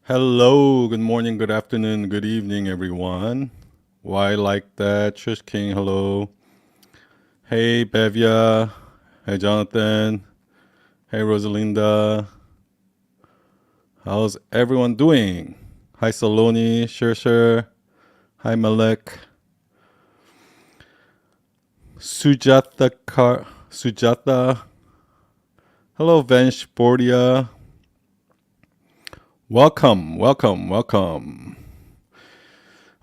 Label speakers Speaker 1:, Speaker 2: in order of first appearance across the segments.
Speaker 1: Hello, good morning, good afternoon, good evening, everyone. Why like that? Trish King, hello. Hey, Bevia. Hey, Jonathan. Hey, Rosalinda. How's everyone doing? Hi, Saloni, Sher. Hi, Malek. Sujata. Hello, Vensh Bordia. Welcome.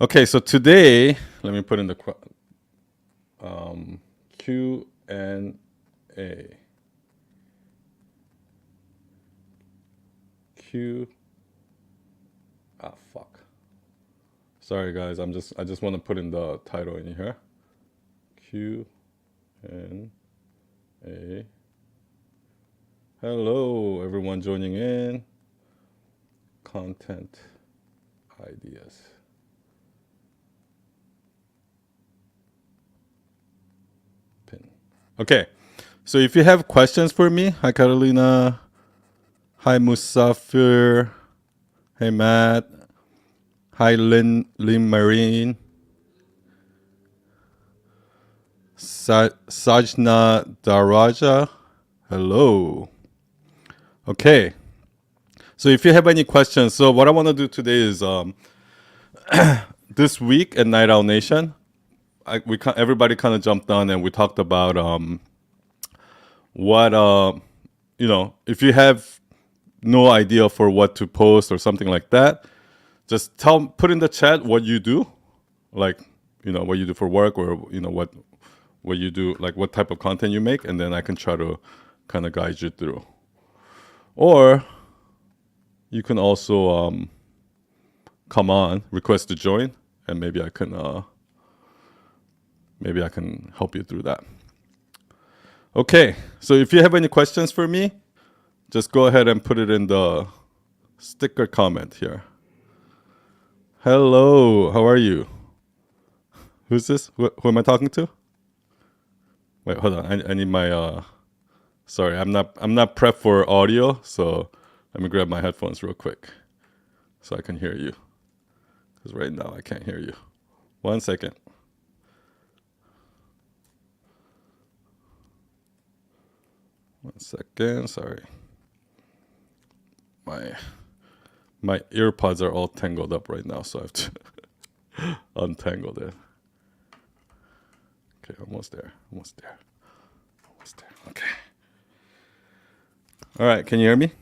Speaker 1: Okay, so today, let me put in the Q and A. Q. Ah, fuck. Sorry, guys. I just want to put in the title in here. Q and A. Hello, everyone joining in. Content ideas. Pin. Okay. So if you have questions for me, hi Carolina, hi Musafir, hey Matt, hi Lynn Marine, Sajna Daraja. Hello. Okay. So if you have any questions, so what I want to do today is this week at Night Owl Nation, everybody kind of jumped on and we talked about what if you have no idea for what to post or something like that, just put in the chat what you do, like what you do for work, or what you do, like what type of content you make, and then I can try to kind of guide you through. Or you can also come on, request to join, and maybe I can help you through that. Okay, so if you have any questions for me, just go ahead and put it in the sticker comment here. Hello, how are you? Who's this? Who am I talking to? Wait, hold on. I need my sorry, I'm not prepped for audio, so let me grab my headphones real quick so I can hear you. Because right now I can't hear you. 1 second. One second, sorry. My earpods are all tangled up right now, so I have to untangle them. Okay, almost there. Okay. All right, can you hear me?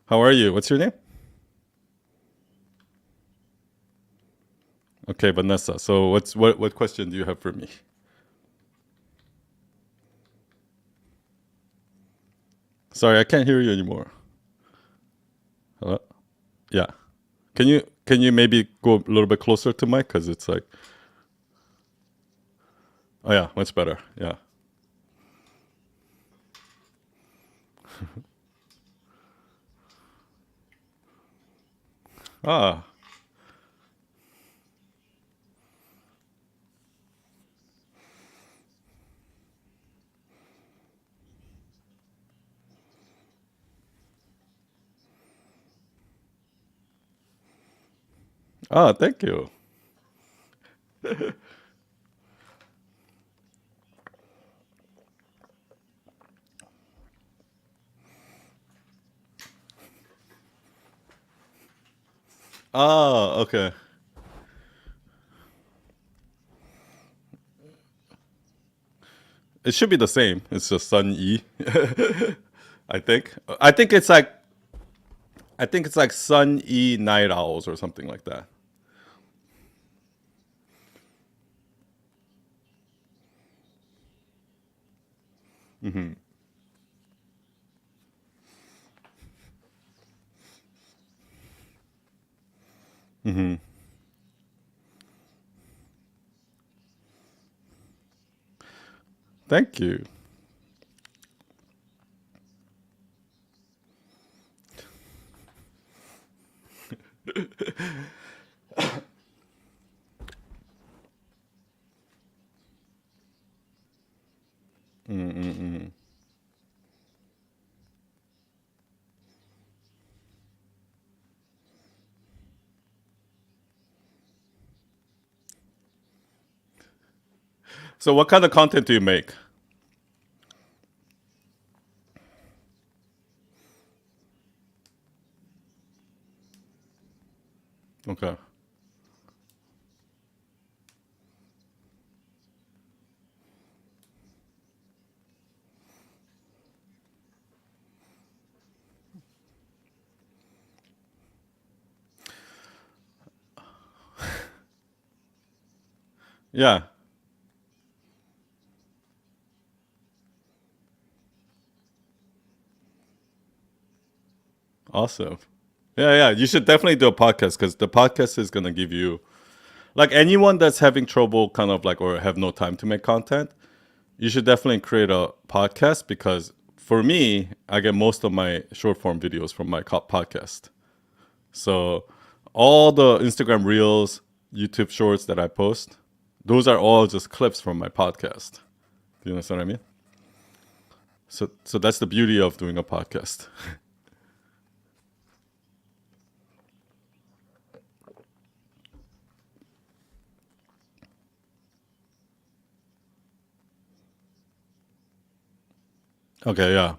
Speaker 1: How are you? What's your name? Okay, Vanessa. So what question do you have for me? Sorry, I can't hear you anymore. Hello? Yeah. Can you maybe go a little bit closer to mic, cuz it's like, oh yeah, much better. Yeah. Ah. Ah, thank you. Ah, okay. It should be the same. It's just Sun E. I think. I think it's like Sun E Night Owls or something like that. Thank you. So what kind of content do you make? Okay. Yeah. Awesome. Yeah, yeah. You should definitely do a podcast because the podcast is gonna give you like anyone that's having trouble kind of like or have no time to make content, you should definitely create a podcast because for me, I get most of my short form videos from my podcast. So all the Instagram reels, YouTube shorts that I post, those are all just clips from my podcast. Do you understand what I mean? So that's the beauty of doing a podcast. Okay, yeah.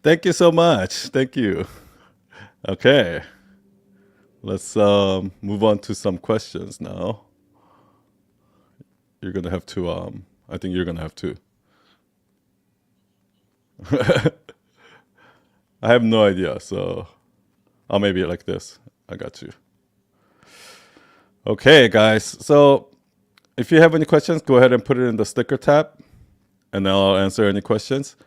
Speaker 1: Thank you so much. Thank you. Okay, let's move on to some questions now. You're gonna have to. I think you're gonna have to. I have no idea, so I'll maybe like this. I got you. Okay, guys. So if you have any questions, go ahead and put it in the sticker tab, and then I'll answer any questions.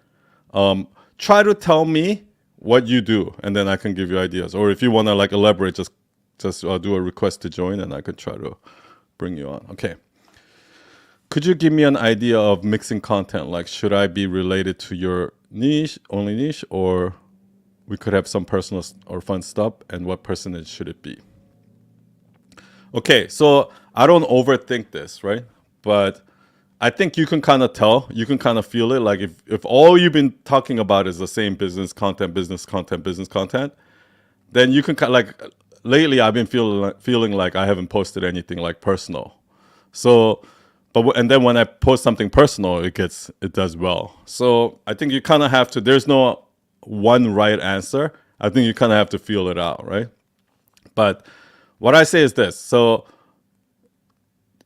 Speaker 1: Try to tell me what you do, and then I can give you ideas. Or if you want to like elaborate, just do a request to join, and I could try to bring you on. Okay. Could you give me an idea of mixing content? Like, should I be related to your niche, only niche, or we could have some personal or fun stuff? And what percentage should it be? Okay, so I don't overthink this, right? But I think you can kind of tell, you can kind of feel it. Like if all you've been talking about is the same business content, business content, then you can kind of like lately I've been feeling like I haven't posted anything like personal. So, and then when I post something personal, it does well. So I think you kind of have to. There's no one right answer. I think you kind of have to feel it out, right? But what I say is this: so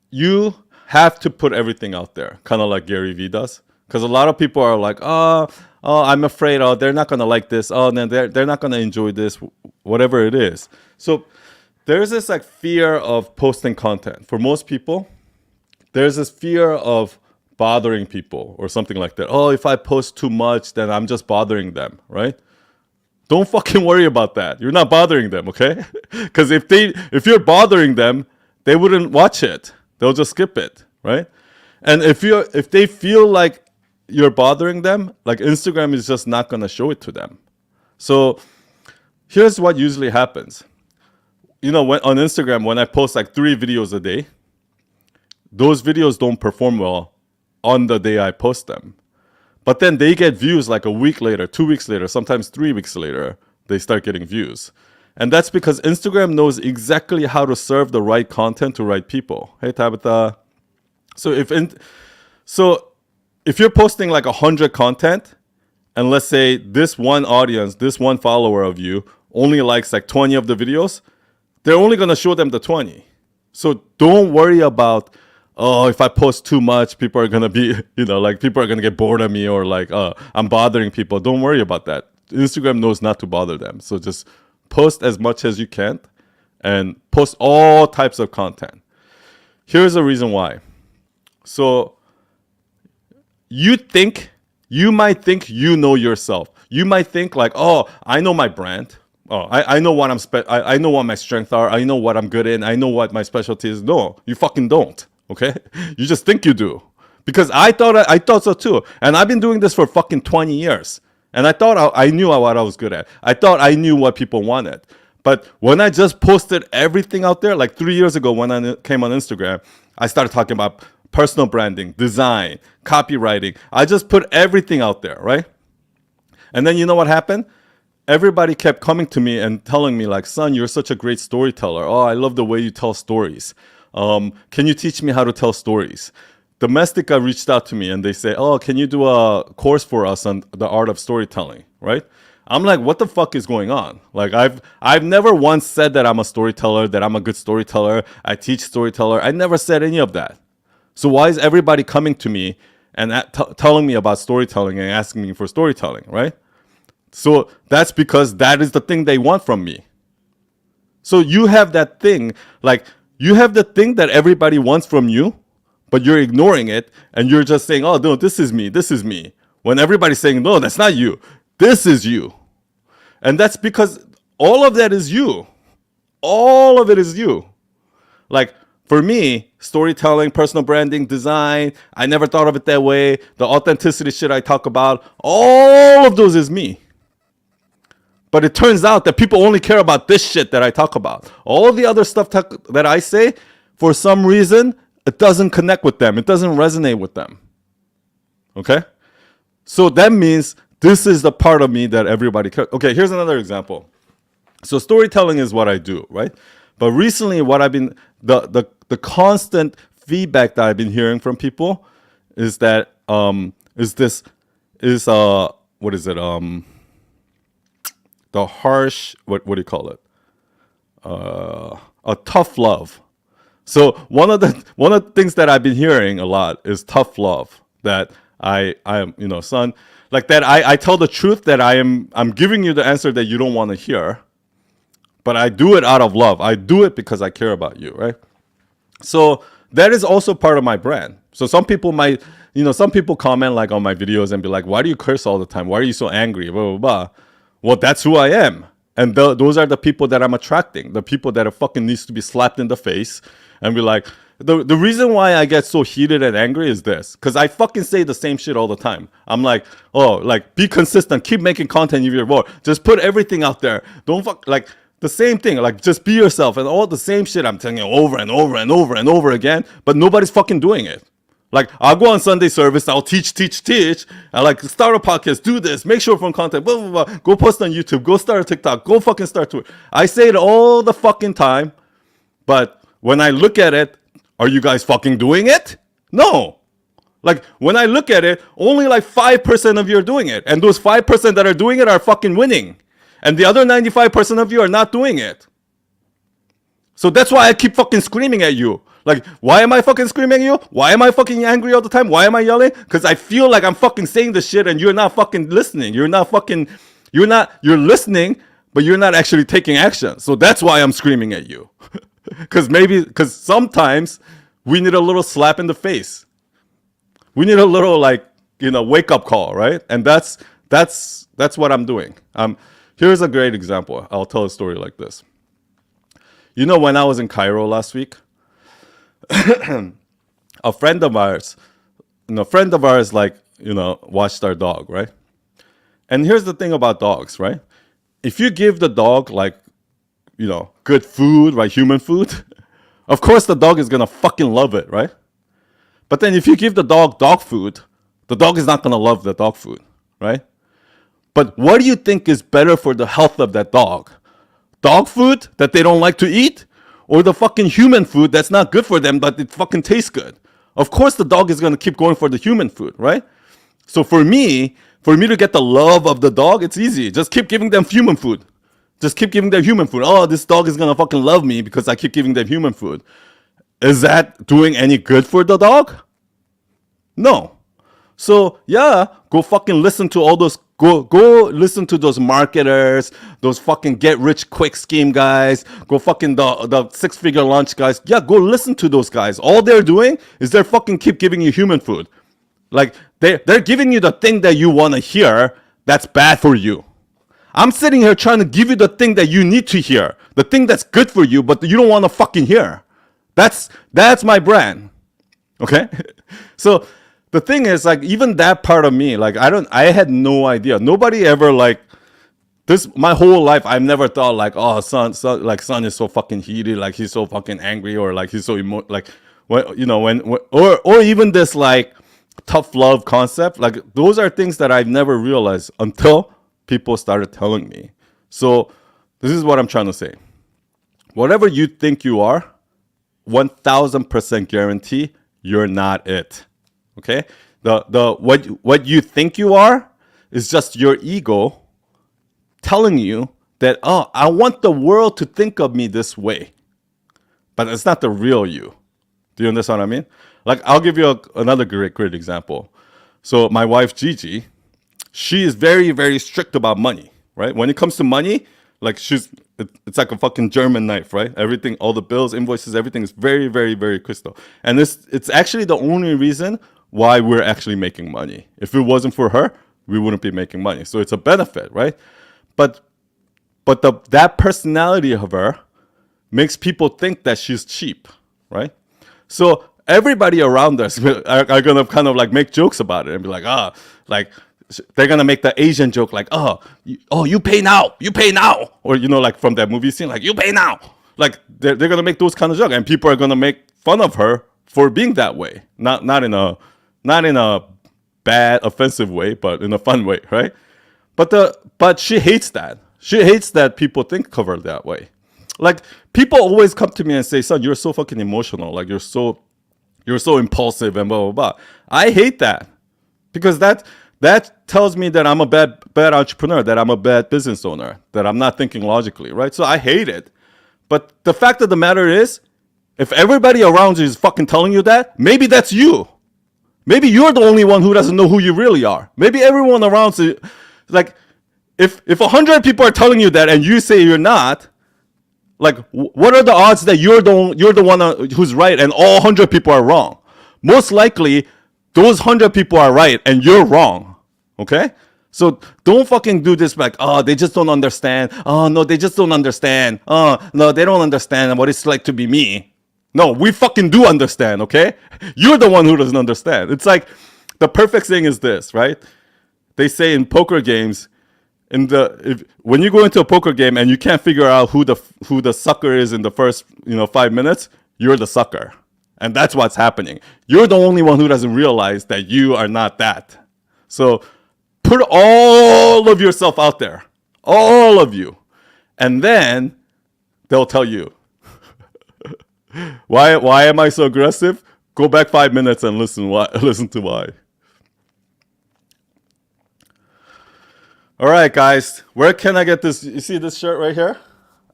Speaker 1: you have to put everything out there, kind of like Gary Vee does, because a lot of people are like, oh, I'm afraid, oh, they're not gonna like this, oh, then they're not gonna enjoy this, whatever it is. So there's this like fear of posting content for most people. There's this fear of bothering people or something like that. Oh, if I post too much, then I'm just bothering them, right? Don't fucking worry about that. You're not bothering them, okay? Because if you're bothering them, they wouldn't watch it. They'll just skip it, right? And if they feel like you're bothering them, like Instagram is just not gonna show it to them. So here's what usually happens. You know, when on Instagram, when I post like 3 videos a day, those videos don't perform well on the day I post them. But then they get views like a week later, 2 weeks later, sometimes 3 weeks later, they start getting views. And that's because Instagram knows exactly how to serve the right content to right people. Hey, Tabitha. So if you're posting like 100 content, and let's say this one audience, this one follower of you only likes like 20 of the videos, they're only going to show them the 20. So don't worry about, oh, if I post too much, people are going to be, like people are going to get bored of me or like, I'm bothering people. Don't worry about that. Instagram knows not to bother them. So just post as much as you can and post all types of content. Here's the reason why. So you might think you know yourself. You might think like, oh, I know my brand. Oh, I know what I know what my strengths are. I know what I'm good in. I know what my specialty is. No, you fucking don't. Okay, you just think you do, because I thought so too. And I've been doing this for fucking 20 years, and I thought I knew what I was good at. I thought I knew what people wanted. But when I just posted everything out there, like 3 years ago when I came on Instagram, I started talking about personal branding, design, copywriting. I just put everything out there, right? And then you know what happened? Everybody kept coming to me and telling me like, son, you're such a great storyteller. Oh, I love the way you tell stories. Can you teach me how to tell stories? Domestica reached out to me and they say, oh, can you do a course for us on the art of storytelling, right? I'm like, what the fuck is going on? Like, I've never once said that I'm a storyteller, that I'm a good storyteller, I teach storyteller. I never said any of that. So why is everybody coming to me and telling me about storytelling and asking me for storytelling, right? So that's because that is the thing they want from me. So you have that thing, like you have the thing that everybody wants from you, but you're ignoring it and you're just saying, oh, no, this is me, this is me. When everybody's saying, no, that's not you, this is you. And that's because all of that is you. All of it is you. Like for me, storytelling, personal branding, design, I never thought of it that way. The authenticity shit I talk about, all of those is me. But it turns out that people only care about this shit that I talk about. All the other stuff that I say, for some reason, it doesn't connect with them. It doesn't resonate with them. Okay? So that means this is the part of me that everybody cares. Okay, here's another example. So storytelling is what I do, right? But recently what I've been, the constant feedback that I've been hearing from people is that, what is it? The harsh, what do you call it? A tough love. So one of the things that I've been hearing a lot is tough love. That I am, son, like that I tell the truth that I'm giving you the answer that you don't want to hear, but I do it out of love. I do it because I care about you, right? So that is also part of my brand. So some people might, some people comment like on my videos and be like, why do you curse all the time? Why are you so angry? Blah, blah, blah. Well, that's who I am. And those are the people that I'm attracting. The people that are fucking needs to be slapped in the face and be like, the reason why I get so heated and angry is this. Because I fucking say the same shit all the time. I'm like, oh, like, be consistent. Keep making content if you're bored. Just put everything out there. Don't like, the same thing. Like, just be yourself. And all the same shit I'm telling you over and over and over and over again. But nobody's fucking doing it. Like, I'll go on Sunday service, I'll teach. I like start a podcast, do this, make sure from content, blah, blah, blah. Go post on YouTube, go start a TikTok, go fucking start Twitter. I say it all the fucking time, but when I look at it, are you guys fucking doing it? No. Like, when I look at it, only like 5% of you are doing it. And those 5% that are doing it are fucking winning. And the other 95% of you are not doing it. So that's why I keep fucking screaming at you. Like, why am I fucking screaming at you? Why am I fucking angry all the time? Why am I yelling? Because I feel like I'm fucking saying the shit and you're not fucking listening. You're listening, but you're not actually taking action. So that's why I'm screaming at you. Because sometimes we need a little slap in the face. We need a little wake up call, right? And that's what I'm doing. Here's a great example. I'll tell a story like this. When I was in Cairo last week, a friend of ours, watched our dog, right? And here's the thing about dogs, right? If you give the dog good food, right, human food, of course the dog is gonna fucking love it, right? But then if you give the dog food, the dog is not gonna love the dog food, right? But what do you think is better for the health of that dog? Dog food that they don't like to eat? Or the fucking human food that's not good for them, but it fucking tastes good? Of course the dog is gonna keep going for the human food, right? So for me to get the love of the dog, it's easy. Just keep giving them human food. Just keep giving them human food. Oh, this dog is gonna fucking love me because I keep giving them human food. Is that doing any good for the dog? No. So yeah, go fucking listen to all those, go listen to those marketers, those fucking get rich quick scheme guys, go fucking the 6-figure launch guys. Yeah, go listen to those guys. All they're doing is they're fucking keep giving you human food. Like they're giving you the thing that you want to hear that's bad for you. I'm sitting here trying to give you the thing that you need to hear, the thing that's good for you, but you don't want to fucking hear. That's my brand. Okay? So the thing is, like, even that part of me, like, I had no idea. Nobody ever, like, this, my whole life, I've never thought, like, oh, son is so fucking heated, like, he's so fucking angry, or, like, he's so like, or even this like tough love concept, like those are things that I've never realized until people started telling me. So this is what I'm trying to say. Whatever you think you are, 1000% guarantee you're not it. Okay? What you think you are is just your ego telling you that, oh, I want the world to think of me this way. But it's not the real you. Do you understand what I mean? Like, I'll give you another great example. So my wife, Gigi, she is very, very strict about money, right? When it comes to money, like it's like a fucking German knife, right? Everything, all the bills, invoices, everything is very, very, very crystal. And it's actually the only reason why we're actually making money. If it wasn't for her, we wouldn't be making money. So it's a benefit, right? But that personality of her makes people think that she's cheap, right? So everybody around us are gonna kind of like make jokes about it and be like, like they're gonna make the Asian joke like, you pay now, or like from that movie scene, like you pay now. Like they're gonna make those kind of jokes, and people are gonna make fun of her for being that way, not in a bad offensive way, but in a fun way, right? But she hates that. She hates that people think of her that way. Like people always come to me and say, "Son, you're so fucking emotional. Like you're so impulsive and blah blah blah." I hate that because that tells me that I'm a bad entrepreneur, that I'm a bad business owner, that I'm not thinking logically, right? So I hate it. But the fact of the matter is, if everybody around you is fucking telling you that, maybe that's you. Maybe you're the only one who doesn't know who you really are. Maybe everyone around you, like, if 100 people are telling you that and you say you're not, like, what are the odds that you're the one who's right and all 100 people are wrong? Most likely, those 100 people are right and you're wrong. Okay? So don't fucking do this like, oh, they just don't understand. Oh, no, they just don't understand. Oh, no, they don't understand what it's like to be me. No, we fucking do understand, okay? You're the one who doesn't understand. It's like, the perfect thing is this, right? They say in poker games, when you go into a poker game and you can't figure out who the sucker is in the first 5 minutes, you're the sucker, and that's what's happening. You're the only one who doesn't realize that you are not that. So put all of yourself out there, all of you, and then they'll tell you. Why am I so aggressive? Go back 5 minutes and listen to why. All right, guys, where can I get this? You see this shirt right here?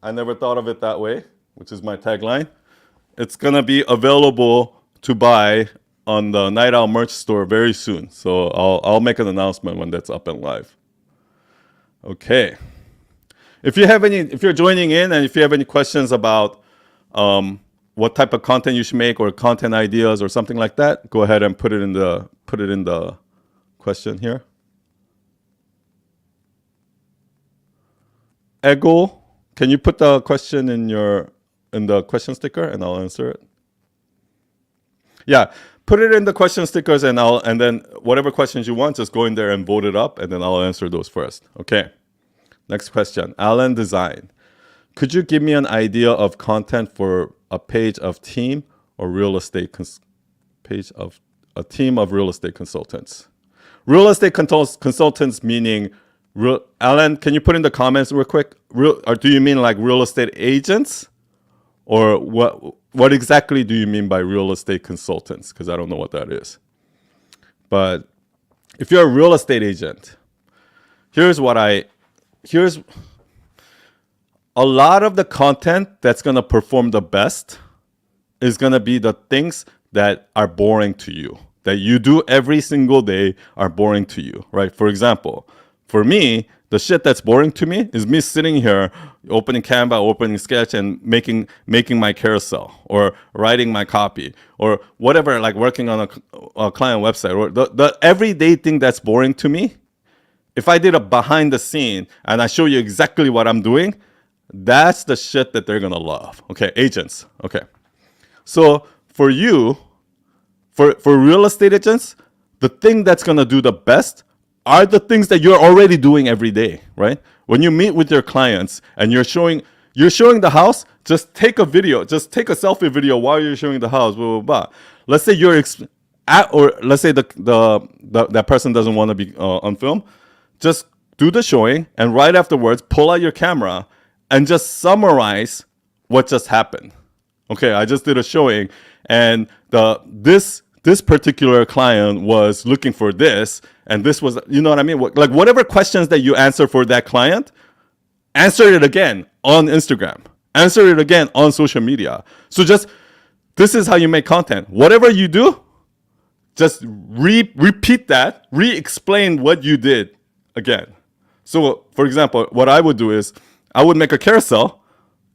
Speaker 1: I never thought of it that way, which is my tagline. It's going to be available to buy on the Night Owl merch store very soon. So I'll make an announcement when that's up and live. Okay. If you're joining in and if you have any questions about what type of content you should make or content ideas or something like that, go ahead and put it in the question here. Ego, can you put the question in the question sticker and I'll answer it? Yeah, put it in the question stickers and then whatever questions you want, just go in there and vote it up and then I'll answer those first. Okay. Next question. Alan Design. Could you give me an idea of content for a page of team or real estate page of a team of real estate consultants? Real estate consultants meaning Alan, can you put in the comments real quick? Or do you mean like real estate agents? Or what exactly do you mean by real estate consultants? Because I don't know what that is. But if you're a real estate agent, here's a lot of the content that's going to perform the best is going to be the things that are boring to you, that you do every single day are boring to you, right? For example, for me, the shit that's boring to me is me sitting here, opening Canva, opening Sketch, and making my carousel, or writing my copy, or whatever, like working on a client website, or the everyday thing that's boring to me. If I did a behind the scene and I show you exactly what I'm doing, that's the shit that they're gonna love. Okay, agents. Okay, so for you, for real estate agents, the thing that's gonna do the best are the things that you're already doing every day, right? When you meet with your clients and you're showing You're showing the house, just take a video, just take a selfie video while you're showing the house, blah, blah, blah. Let's say or let's say that person doesn't want to be on film. Just do the showing, and right afterwards, pull out your camera and just summarize what just happened. Okay, I just did a showing, and this particular client was looking for this, and this was, you know what I mean? Like whatever questions that you answer for that client, answer it again on Instagram. Answer it again on social media. So this is how you make content. Whatever you do, just repeat that, re-explain what you did again. So, for example, what I would do is I would make a carousel,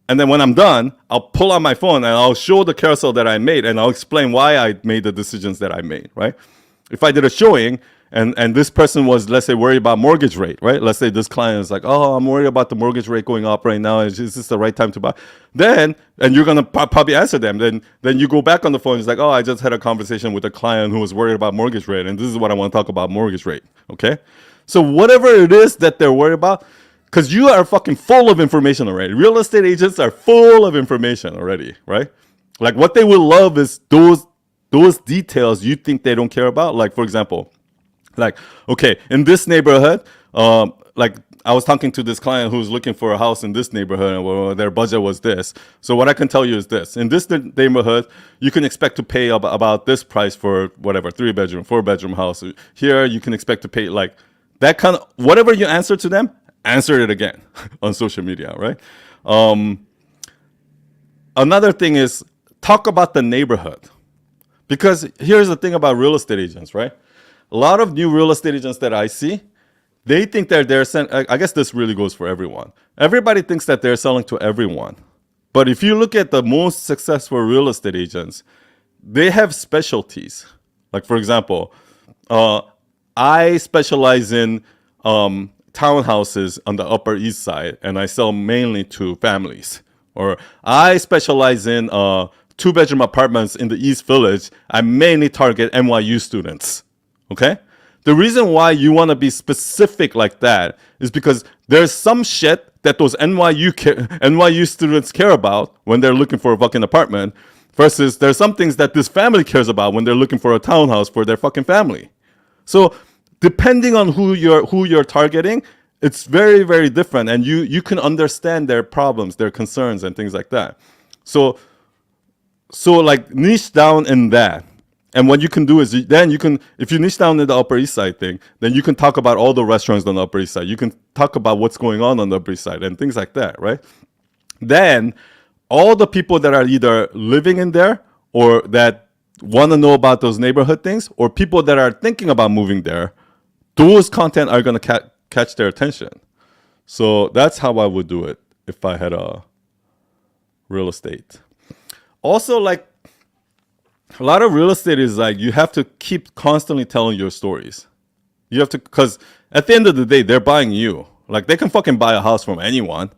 Speaker 1: and then when I'm done, I'll pull out my phone and I'll show the carousel that I made, and I'll explain why I made the decisions that I made, right? If I did a showing and this person was, let's say, worried about mortgage rate, right? Let's say this client is like, oh, I'm worried about the mortgage rate going up right now. Is this the right time to buy? And you're going to probably answer them. Then you go back on the phone. It's like, oh, I just had a conversation with a client who was worried about mortgage rate, and this is what I want to talk about, mortgage rate, okay? So whatever it is that they're worried about, because you are fucking full of information already. Real estate agents are full of information already, right? Like what they will love is those details you think they don't care about. Like, for example, like, okay, in this neighborhood, like I was talking to this client who's looking for a house in this neighborhood, and their budget was this. So what I can tell you is this. In this neighborhood, you can expect to pay about this price for whatever, 3-bedroom, 4-bedroom house. Here, you can expect to pay like that kind of, whatever you answer to them, answer it again on social media, right? Another thing is talk about the neighborhood. Because here's the thing about real estate agents, right? A lot of new real estate agents that I see, they think that they're selling. I guess this really goes for everyone. Everybody thinks that they're selling to everyone. But if you look at the most successful real estate agents, they have specialties. Like, for example, I specialize in townhouses on the Upper East Side, and I sell mainly to families. Or I specialize in 2-bedroom apartments in the East Village. I mainly target NYU students. Okay? The reason why you want to be specific like that is because there's some shit that those NYU students care about when they're looking for a fucking apartment, versus there's some things that this family cares about when they're looking for a townhouse for their fucking family. So depending on who you're targeting, it's very, very different, and you can understand their problems, their concerns, and things like that. So like niche down in that. And what you can do is then you can, if you niche down in the Upper East Side thing, then you can talk about all the restaurants on the Upper East Side. You can talk about what's going on the Upper East Side and things like that, right? Then all the people that are either living in there or that want to know about those neighborhood things, or people that are thinking about moving there, those content are going to catch their attention. So that's how I would do it if I had a real estate. Also, like, a lot of real estate is like you have to keep constantly telling your stories. You have to, because at the end of the day, they're buying you. Like, they can fucking buy a house from anyone,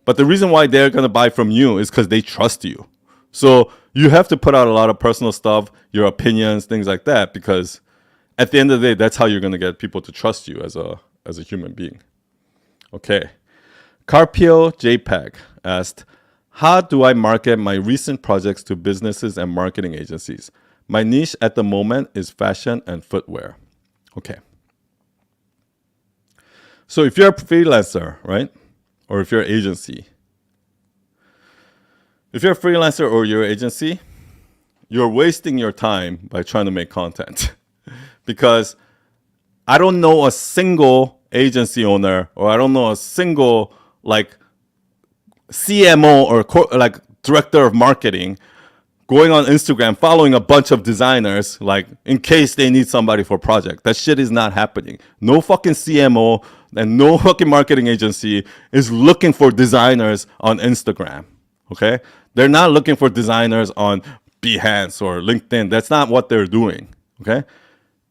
Speaker 1: but the reason why they're going to buy from you is because they trust you. So you have to put out a lot of personal stuff, your opinions, things like that, because at the end of the day, that's how you're going to get people to trust you as a human being. Okay. Carpio JPEG asked, how do I market my recent projects to businesses and marketing agencies? My niche at the moment is fashion and footwear. Okay. So if you're a freelancer, right? Or if you're an agency. If you're a freelancer or you're an agency, you're wasting your time by trying to make content. Because I don't know a single agency owner, or I don't know a single like CMO or like director of marketing going on Instagram following a bunch of designers like in case they need somebody for a project. That shit is not happening. No fucking CMO and no fucking marketing agency is looking for designers on Instagram. Okay? They're not looking for designers on Behance or LinkedIn. That's not what they're doing. Okay?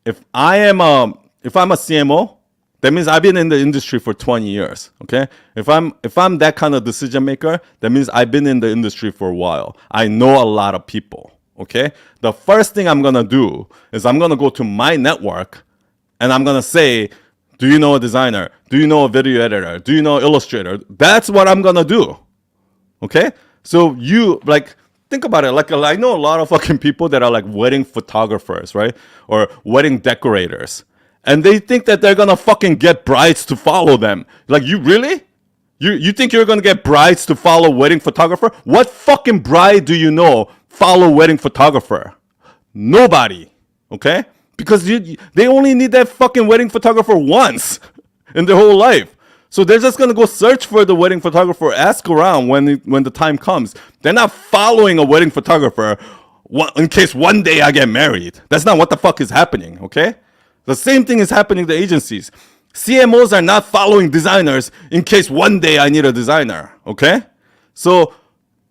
Speaker 1: If I'm a CMO, that means I've been in the industry for 20 years, okay? If I'm that kind of decision maker, that means I've been in the industry for a while. I know a lot of people, okay? The first thing I'm going to do is I'm going to go to my network and I'm going to say, do you know a designer? Do you know a video editor? Do you know an illustrator? That's what I'm going to do, Okay? So you like think about it. Like I know a lot of fucking people that are like wedding photographers, right? Or wedding decorators. And they think that they're gonna fucking get brides to follow them. Like, you really? You think you're gonna get brides to follow wedding photographer? What fucking bride do you know follow wedding photographer? Nobody. Okay? Because they only need that fucking wedding photographer once in their whole life. So they're just gonna go search for the wedding photographer, ask around when the time comes. They're not following a wedding photographer in case one day I get married. That's not what the fuck is happening, okay? The same thing is happening to agencies. CMOs are not following designers in case one day I need a designer, okay? So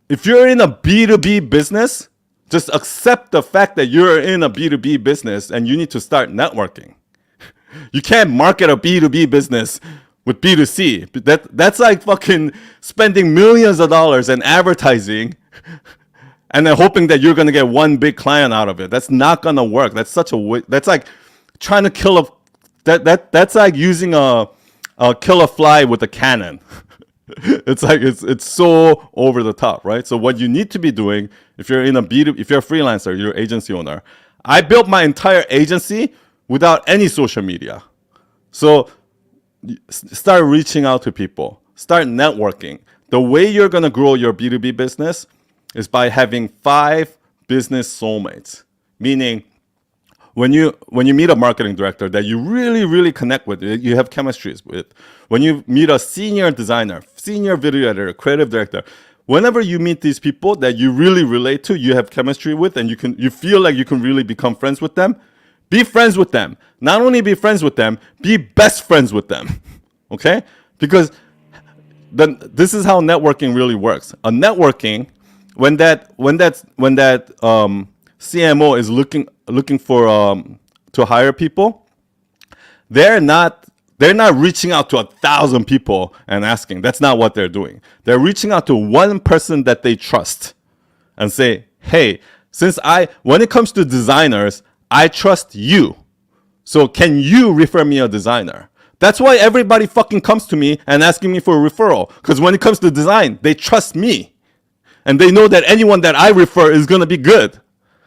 Speaker 1: if you're in a B2B business, just accept the fact that you're in a B2B business and you need to start networking. You can't market a B2B business with B2C. That's like fucking spending millions of dollars in advertising and then hoping that you're gonna get one big client out of it. That's not gonna work. That's like trying to kill that's like using a kill a fly with a cannon. It's like it's so over the top, right? So what you need to be doing if you're in a if you're a freelancer, you're an agency owner. I built my entire agency without any social media. So start reaching out to people, start networking. The way you're going to grow your B2B business is by having 5 business soulmates, meaning when you meet a marketing director that you really connect with, you have chemistries with, when you meet a senior designer, senior video editor, creative director, whenever you meet these people that you really relate to, you have chemistry with, and you feel like you can really become friends with them, be friends with them. Not only be friends with them, be best friends with them. Okay? Because this is how networking really works. A networking, when that CMO is looking for to hire people, they're not reaching out to 1,000 people and asking. That's not what they're doing. They're reaching out to one person that they trust and say, hey, when it comes to designers, I trust you. So can you refer me a designer? That's why everybody fucking comes to me and asking me for a referral. Because when it comes to design, they trust me. And they know that anyone that I refer is going to be good.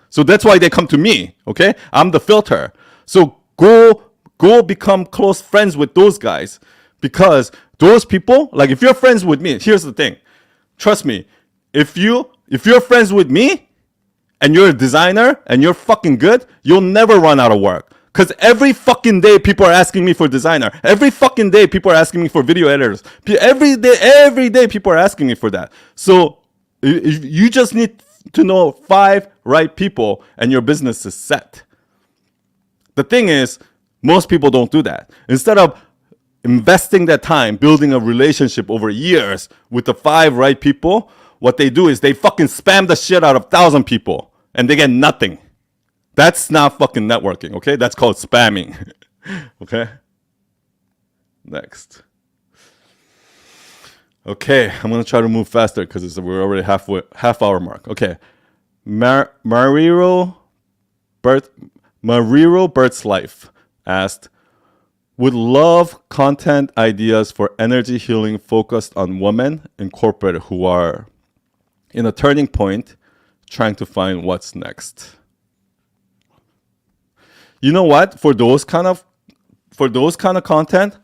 Speaker 1: So that's why they come to me, okay? I'm the filter. So go become close friends with those guys. Because those people, like if you're friends with me, here's the thing. Trust me, if you're friends with me, and you're a designer and you're fucking good, you'll never run out of work. Because every fucking day people are asking me for designer. Every fucking day people are asking me for video editors. Every day people are asking me for that. So you just need to know 5 right people and your business is set. The thing is, most people don't do that. Instead of investing that time building a relationship over years with the 5 right people, what they do is they fucking spam the shit out of 1,000 people. And they get nothing. That's not fucking networking, okay? That's called spamming. Okay? Next. Okay, I'm gonna try to move faster because we're already half hour mark. Okay. Mariro Bert's Life asked, would love content ideas for energy healing focused on women in corporate who are in a turning point trying to find what's next. You know what? For those kind of content,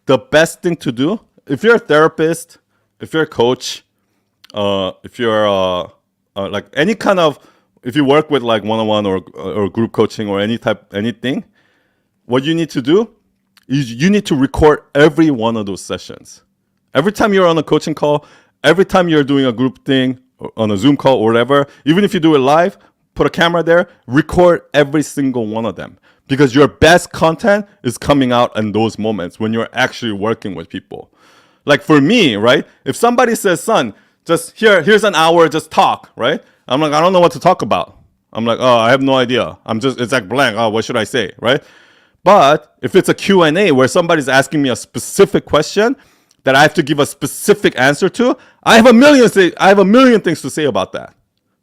Speaker 1: the best thing to do, if you're a therapist, if you're a coach, if you're like any kind of, if you work with like one-on-one or group coaching or anything, what you need to do is you need to record every one of those sessions. Every time you're on a coaching call, every time you're doing a group thing, on a Zoom call or whatever, even if you do it live, put a camera there, record every single one of them. Because your best content is coming out in those moments when you're actually working with people. Like for me, right? If somebody says, son, just here's an hour, just talk, right? I'm like, I don't know what to talk about. I'm like, oh, I have no idea. It's like blank. Oh, what should I say, right? But if it's a Q&A where somebody's asking me a specific question that I have to give a specific answer to, I have a million things to say about that.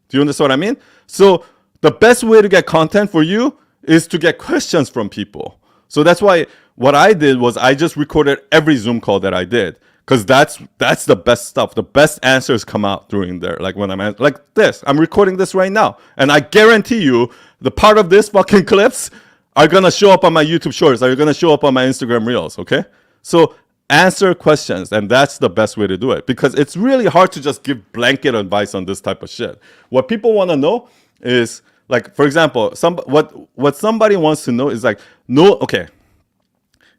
Speaker 1: Do you understand what I mean? So the best way to get content for you is to get questions from people. So that's why what I did was I just recorded every Zoom call that I did. because that's the best stuff. The best answers come out during there. Like when like this, I'm recording this right now, and I guarantee you, the part of this fucking clips are gonna show up on my YouTube Shorts. Are gonna show up on my Instagram Reels? Okay, so answer questions, and that's the best way to do it, because it's really hard to just give blanket advice on this type of shit. What people want to know is, like, for example, what somebody wants to know is like, no, okay,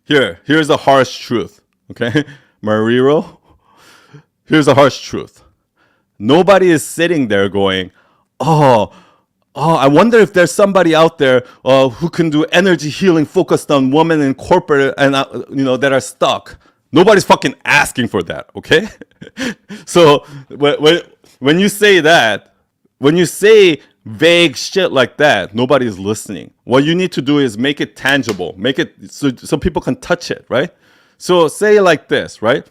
Speaker 1: here's a harsh truth, okay, Mariro, here's a harsh truth. Nobody is sitting there going, oh, I wonder if there's somebody out there who can do energy healing focused on women in corporate and that are stuck. Nobody's fucking asking for that, okay? So when you say that, when you say vague shit like that, nobody's listening. What you need to do is make it tangible, make it so people can touch it, right? So say like this, right?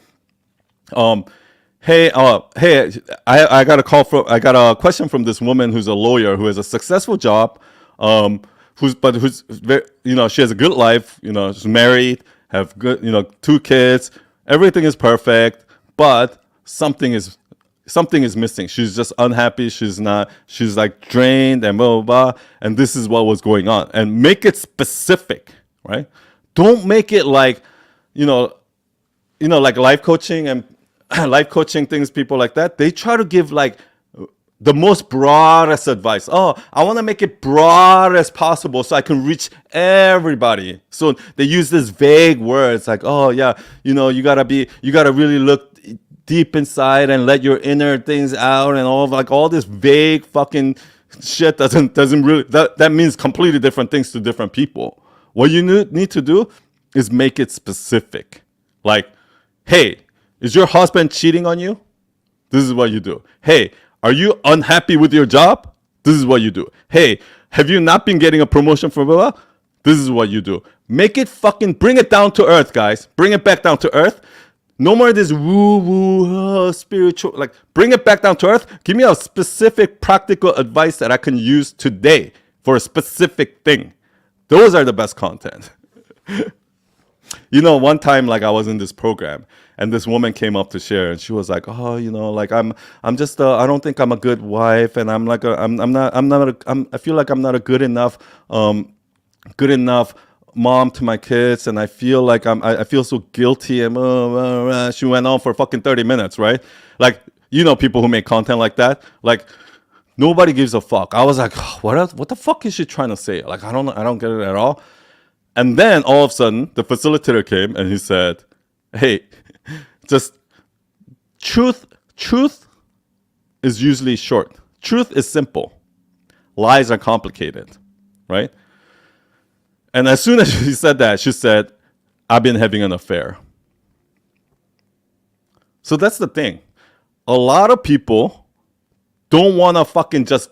Speaker 1: Hey, I got a question from this woman who's a lawyer who has a successful job, who's very, she has a good life, she's married, have good, 2 kids, everything is perfect, but something is missing. She's just unhappy. She's like drained and blah, blah, blah. And this is what was going on. And make it specific, right? Don't make it like, like life coaching and life coaching things, people like that. They try to give like the most broadest advice. Oh, I want to make it broad as possible so I can reach everybody. So they use these vague words like, oh yeah, you gotta really look deep inside and let your inner things out, and all this vague fucking shit doesn't really, that means completely different things to different people. What you need to do is make it specific. Like, hey, is your husband cheating on you? This is what you do. Hey, are you unhappy with your job? This is what you do. Hey, have you not been getting a promotion for blah, blah? This is what you do. Make it fucking, bring it down to earth, guys. Bring it back down to earth. No more this woo-woo, spiritual. Like, bring it back down to earth. Give me a specific practical advice that I can use today for a specific thing. Those are the best content. One time, like, I was in this program, and this woman came up to share, and she was like, "Oh, like I'm just I don't think I'm a good wife, and I'm like I feel like I'm not a good enough mom to my kids, and I feel like I feel so guilty." And she went on for fucking 30 minutes, right? Like, people who make content like that, like, nobody gives a fuck. I was like, what the fuck is she trying to say? Like, I don't get it at all. And then all of a sudden, the facilitator came and he said, "Hey, just truth is usually short. Truth is simple. Lies are complicated," right? And as soon as she said that, she said, "I've been having an affair." So that's the thing. A lot of people don't want to fucking just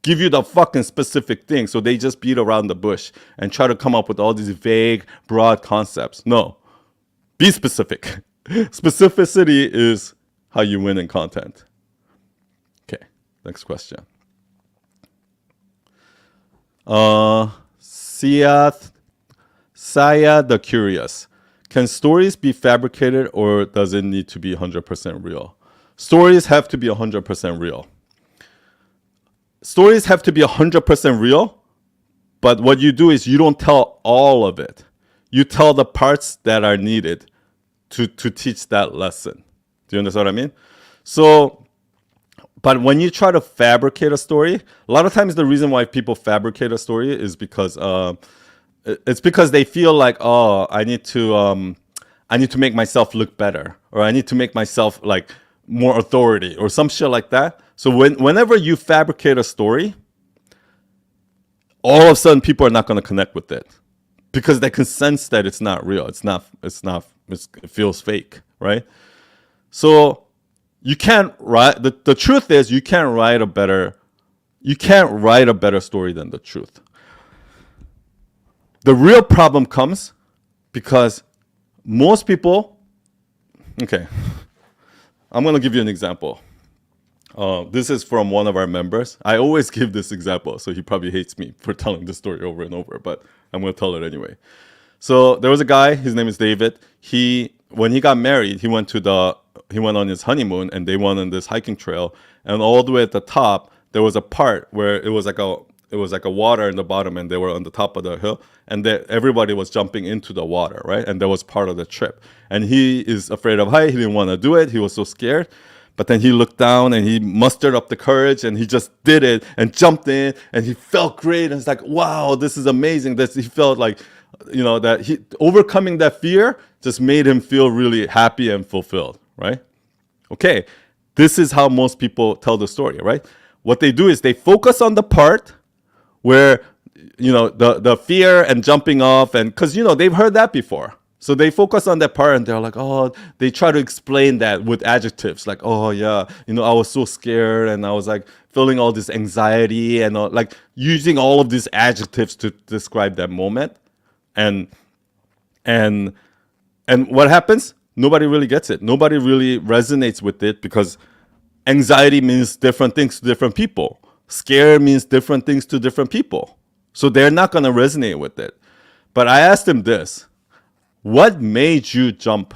Speaker 1: give you the fucking specific thing. So they just beat around the bush and try to come up with all these vague, broad concepts. No, be specific. Specificity is how you win in content. Okay, next question. Saya the Curious. Can stories be fabricated, or does it need to be 100% real? Stories have to be 100% real. Stories have to be 100% real, but what you do is you don't tell all of it. You tell the parts that are needed to teach that lesson. Do you understand what I mean? So, but when you try to fabricate a story, a lot of times the reason why people fabricate a story is because they feel like, oh, I need to make myself look better, or I need to make myself like more authority, or some shit like that. So whenever you fabricate a story, all of a sudden people are not going to connect with it, because they can sense that it's not real. It feels fake, right? So you can't write, the truth is you can't write a better story than the truth. The real problem comes because most people, okay, I'm going to give you an example. This is from one of our members. I always give this example, so he probably hates me for telling this story over and over, but I'm going to tell it anyway. So there was a guy, his name is David. He when he got married, he went on his honeymoon, and they went on this hiking trail, and all the way at the top there was a part where it was like a water in the bottom, and they were on the top of the hill, and everybody was jumping into the water, right? And that was part of the trip. And he is afraid of height. He didn't want to do it. He was so scared. But then he looked down and he mustered up the courage and he just did it and jumped in and he felt great. And it's like, wow, this is amazing. He felt like, that he overcoming that fear just made him feel really happy and fulfilled, right? Okay, this is how most people tell the story, right? What they do is they focus on the part where, the fear and jumping off, and because, they've heard that before. So they focus on that part and they're like, oh, they try to explain that with adjectives like, oh yeah, I was so scared and I was like feeling all this anxiety and like using all of these adjectives to describe that moment. And what happens? Nobody really gets it. Nobody really resonates with it because anxiety means different things to different people. Scare means different things to different people. So they're not going to resonate with it. But I asked him this. What made you jump?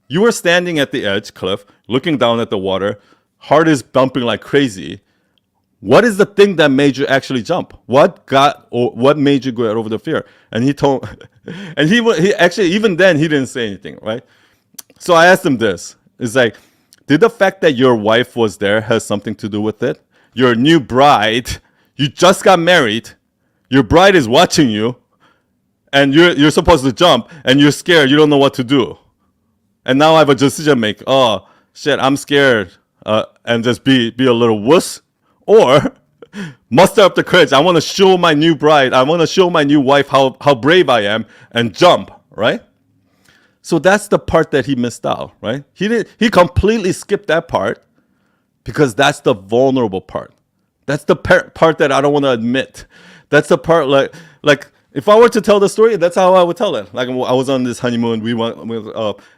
Speaker 1: You were standing at the edge cliff, looking down at the water. Heart is bumping like crazy. What is the thing that made you actually jump? What made you go over the fear? And he told, and he actually, even then, he didn't say anything, right? So I asked him this. It's like, did the fact that your wife was there has something to do with it? Your new bride, you just got married. Your bride is watching you. And you're supposed to jump, and you're scared. You don't know what to do. And now I have a decision to make. Oh, shit, I'm scared. And just be a little wuss. Or muster up the courage. I want to show my new bride. I want to show my new wife how brave I am and jump, right? So that's the part that he missed out, right? He completely skipped that part because that's the vulnerable part. That's the part that I don't want to admit. That's the part like if I were to tell the story, that's how I would tell it. Like I was on this honeymoon, we went,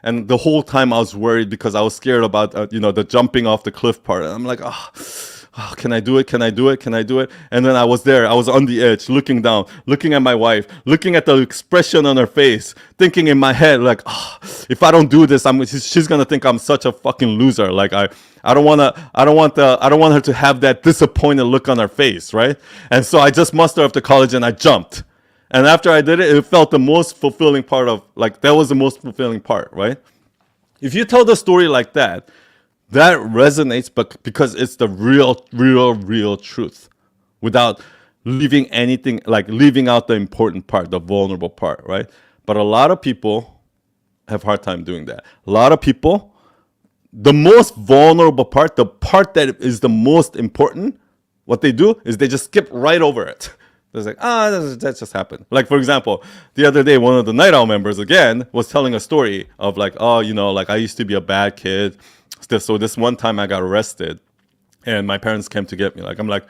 Speaker 1: and the whole time I was worried because I was scared about, the jumping off the cliff part. And I'm like, can I do it? Can I do it? Can I do it? And then I was there. I was on the edge, looking down, looking at my wife, looking at the expression on her face, thinking in my head, like, if I don't do this, she's gonna think I'm such a fucking loser. Like I don't want her to have that disappointed look on her face, right? And so I just mustered up to college and I jumped. And after I did it, it felt the most fulfilling part that was the most fulfilling part, right? If you tell the story like that, that resonates, but because it's the real truth without leaving anything, like leaving out the important part, the vulnerable part, right? But a lot of people have a hard time doing that. A lot of people, the most vulnerable part, the part that is the most important, what they do is they just skip right over it. It's like, that just happened. Like, for example, the other day, one of the Night Owl members, again, was telling a story of like, like I used to be a bad kid. So this one time I got arrested and my parents came to get me. Like, I'm like,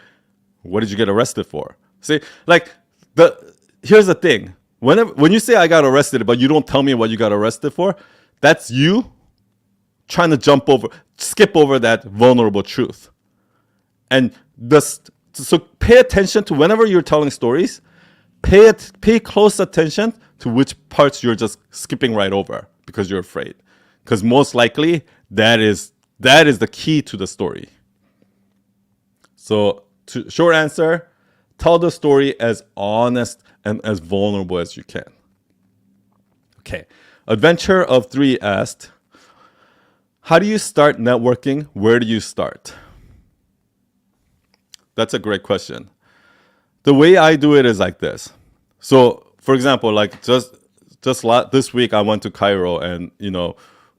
Speaker 1: what did you get arrested for? See, like, here's the thing. When you say I got arrested, but you don't tell me what you got arrested for, that's you trying to skip over that vulnerable truth. And so pay attention to whenever you're telling stories, pay close attention to which parts you're just skipping right over because you're afraid. Because most likely that is the key to the story. So short answer, tell the story as honest and as vulnerable as you can. Okay. Adventure of 3 asked, how do you start networking? Where do you start? That's a great question. The way I do it is like this. So, for example, like just this week, I went to Cairo and,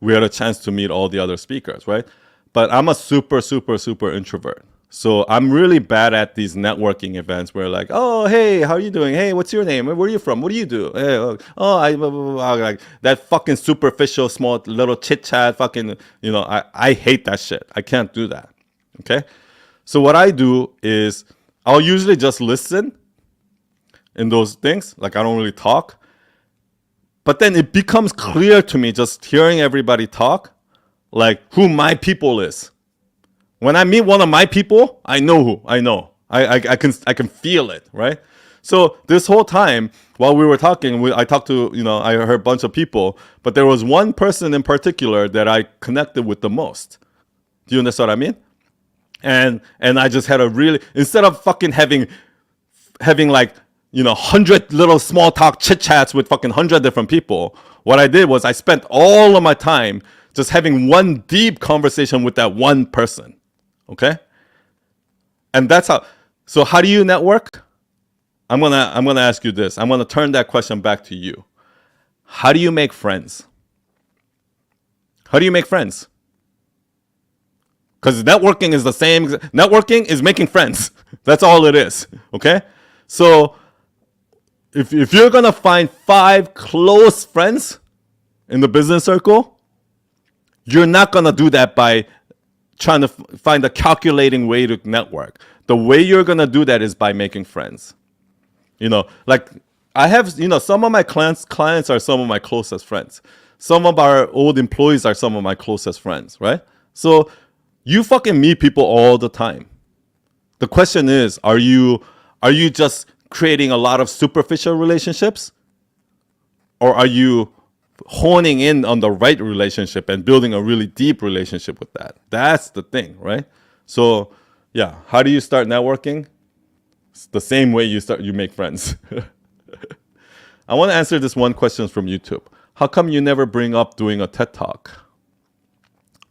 Speaker 1: we had a chance to meet all the other speakers, right? But I'm a super, super, super introvert. So I'm really bad at these networking events where like, oh, hey, how are you doing? Hey, what's your name? Where are you from? What do you do? Hey, I blah, blah, blah, like that fucking superficial, small little chit chat, fucking, I hate that shit. I can't do that. Okay. So what I do is I'll usually just listen in those things. Like I don't really talk. But then it becomes clear to me just hearing everybody talk, like who my people is. When I meet one of my people, I know who. I know. I can feel it, right? So this whole time while we were talking, I talked to, I heard a bunch of people, but there was one person in particular that I connected with the most. Do you understand what I mean? And I just had a really, instead of fucking having like, 100 little small talk chit chats with fucking 100 different people, what I did was I spent all of my time just having one deep conversation with that one person. Okay? And that's how. So how do you network? I'm gonna ask you this. I'm gonna turn that question back to you. How do you make friends? How do you make friends? Because networking is the same. Networking is making friends. That's all it is. Okay? So if you're gonna find 5 close friends in the business circle, you're not gonna do that by trying to find a calculating way to network. The way you're gonna do that is by making friends. Like I have, some of my clients are some of my closest friends. Some of our old employees are some of my closest friends, right? So you fucking meet people all the time. The question is, are you just creating a lot of superficial relationships? Or are you honing in on the right relationship and building a really deep relationship with that? That's the thing, right? So yeah, how do you start networking? It's the same way you make friends. I want to answer this one question from YouTube. How come you never bring up doing a TED Talk?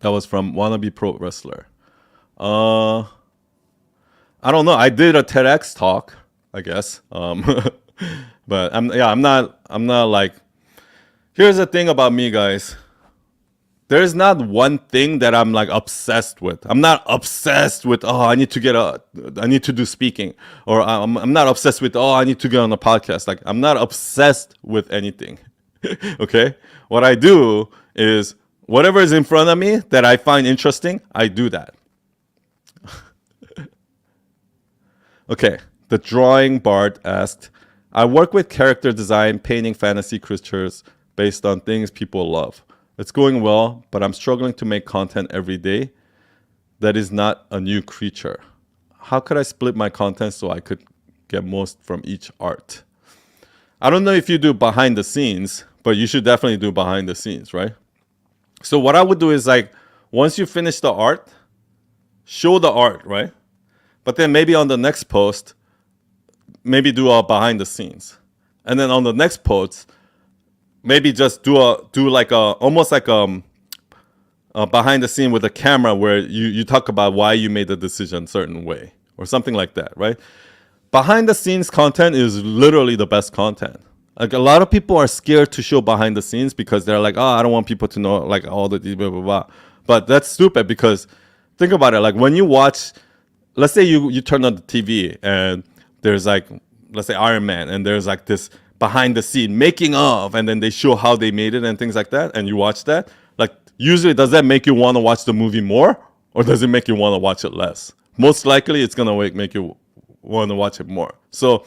Speaker 1: That was from Wannabe Pro Wrestler. I don't know. I did a TEDx talk, I guess. But I'm not like. Here's the thing about me, guys. There's not one thing that I'm like obsessed with. I'm not obsessed with, I need to do speaking, or I'm not obsessed with, I need to get on a podcast. Like, I'm not obsessed with anything. Okay? What I do is whatever is in front of me that I find interesting, I do that. Okay. The Drawing Bard asked, I work with character design, painting fantasy creatures based on things people love. It's going well, but I'm struggling to make content every day that is not a new creature. How could I split my content so I could get most from each art? I don't know if you do behind the scenes, but you should definitely do behind the scenes, right? So what I would do is like, once you finish the art, show the art, right? But then maybe on the next post, maybe do a behind the scenes. And then on the next post, maybe just do almost like a behind the scene with a camera where you talk about why you made the decision a certain way or something like that, right? Behind the scenes content is literally the best content. Like a lot of people are scared to show behind the scenes because they're like, I don't want people to know like all the blah, blah, blah. But that's stupid because think about it. Like when you watch, let's say you turn on the TV and there's like, let's say Iron Man, and there's like this behind the scene making of, and then they show how they made it and things like that, and you watch that. Like usually, does that make you want to watch the movie more, or does it make you want to watch it less? Most likely, it's gonna make you want to watch it more. So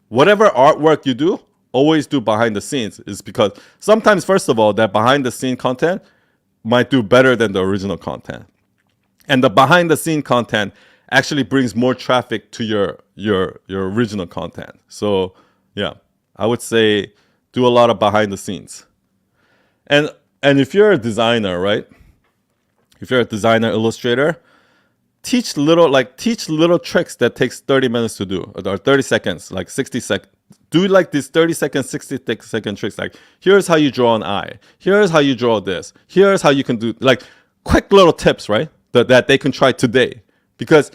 Speaker 1: whatever artwork you do, always do behind the scenes, is because sometimes, first of all, that behind the scene content might do better than the original content, and the behind the scene content actually brings more traffic to your original content. So yeah, I would say do a lot of behind the scenes. And if you're a designer, right? If you're a designer, illustrator, teach little tricks that takes 30 minutes to do, or 30 seconds, like 60 seconds. Do like these 30-second, 60-second tricks. Like, here's how you draw an eye. Here's how you draw this. Here's how you can do, like, quick little tips, right? That they can try today. Because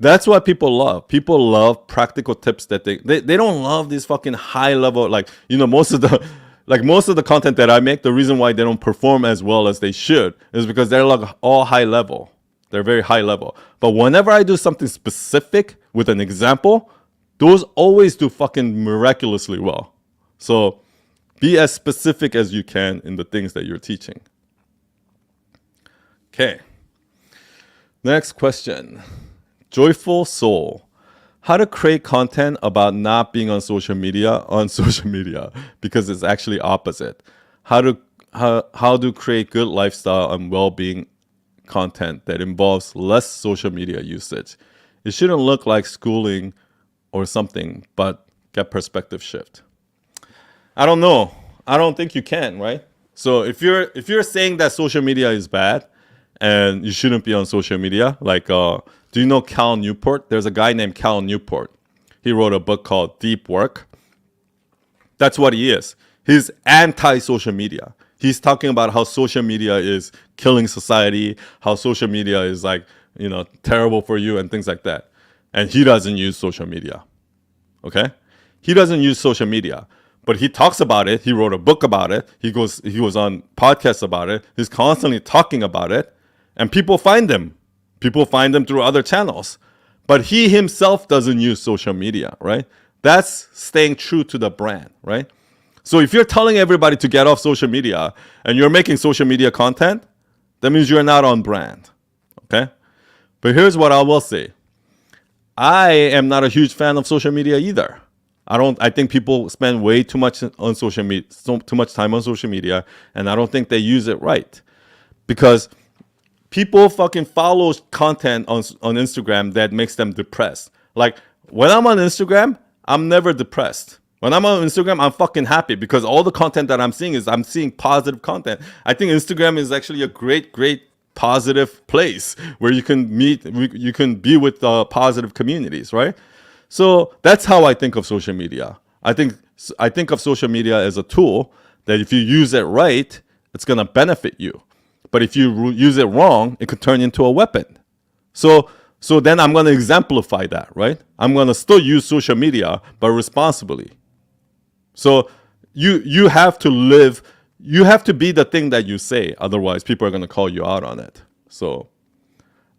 Speaker 1: that's what people love. People love practical tips that they don't love these fucking high level, like, most of the content that I make, the reason why they don't perform as well as they should is because they're like all high level. They're very high level. But whenever I do something specific with an example, those always do fucking miraculously well. So be as specific as you can in the things that you're teaching. Okay. Next question. Joyful Soul. How to create content about not being on social media because it's actually opposite. How to create good lifestyle and well-being content that involves less social media usage. It shouldn't look like schooling or something, but get perspective shift. I don't know. I don't think you can, right? So if you're saying that social media is bad and you shouldn't be on social media, like do you know Cal Newport? There's a guy named Cal Newport. He wrote a book called Deep Work. That's what he is. He's anti-social media. He's talking about how social media is killing society, how social media is like, terrible for you and things like that. And he doesn't use social media. Okay? He doesn't use social media, but he talks about it. He wrote a book about it. He was on podcasts about it. He's constantly talking about it, and people find him. People find him through other channels, but he himself doesn't use social media, right? That's staying true to the brand, right? So if you're telling everybody to get off social media and you're making social media content, that means you're not on brand, okay? But here's what I will say. I am not a huge fan of social media either. I think people spend way too much on social media, too much time on social media, and I don't think they use it right. Because people fucking follow content on Instagram that makes them depressed. Like when I'm on Instagram, I'm never depressed. When I'm on Instagram, I'm fucking happy because all the content that I'm seeing positive content. I think Instagram is actually a great positive place where you can you can be with positive communities, right? So that's how I think of social media. I think of social media as a tool that if you use it right, it's gonna benefit you. But if you use it wrong, it could turn into a weapon. So then I'm gonna exemplify that, right? I'm gonna still use social media, but responsibly. So you have to live. You have to be the thing that you say. Otherwise, people are gonna call you out on it. So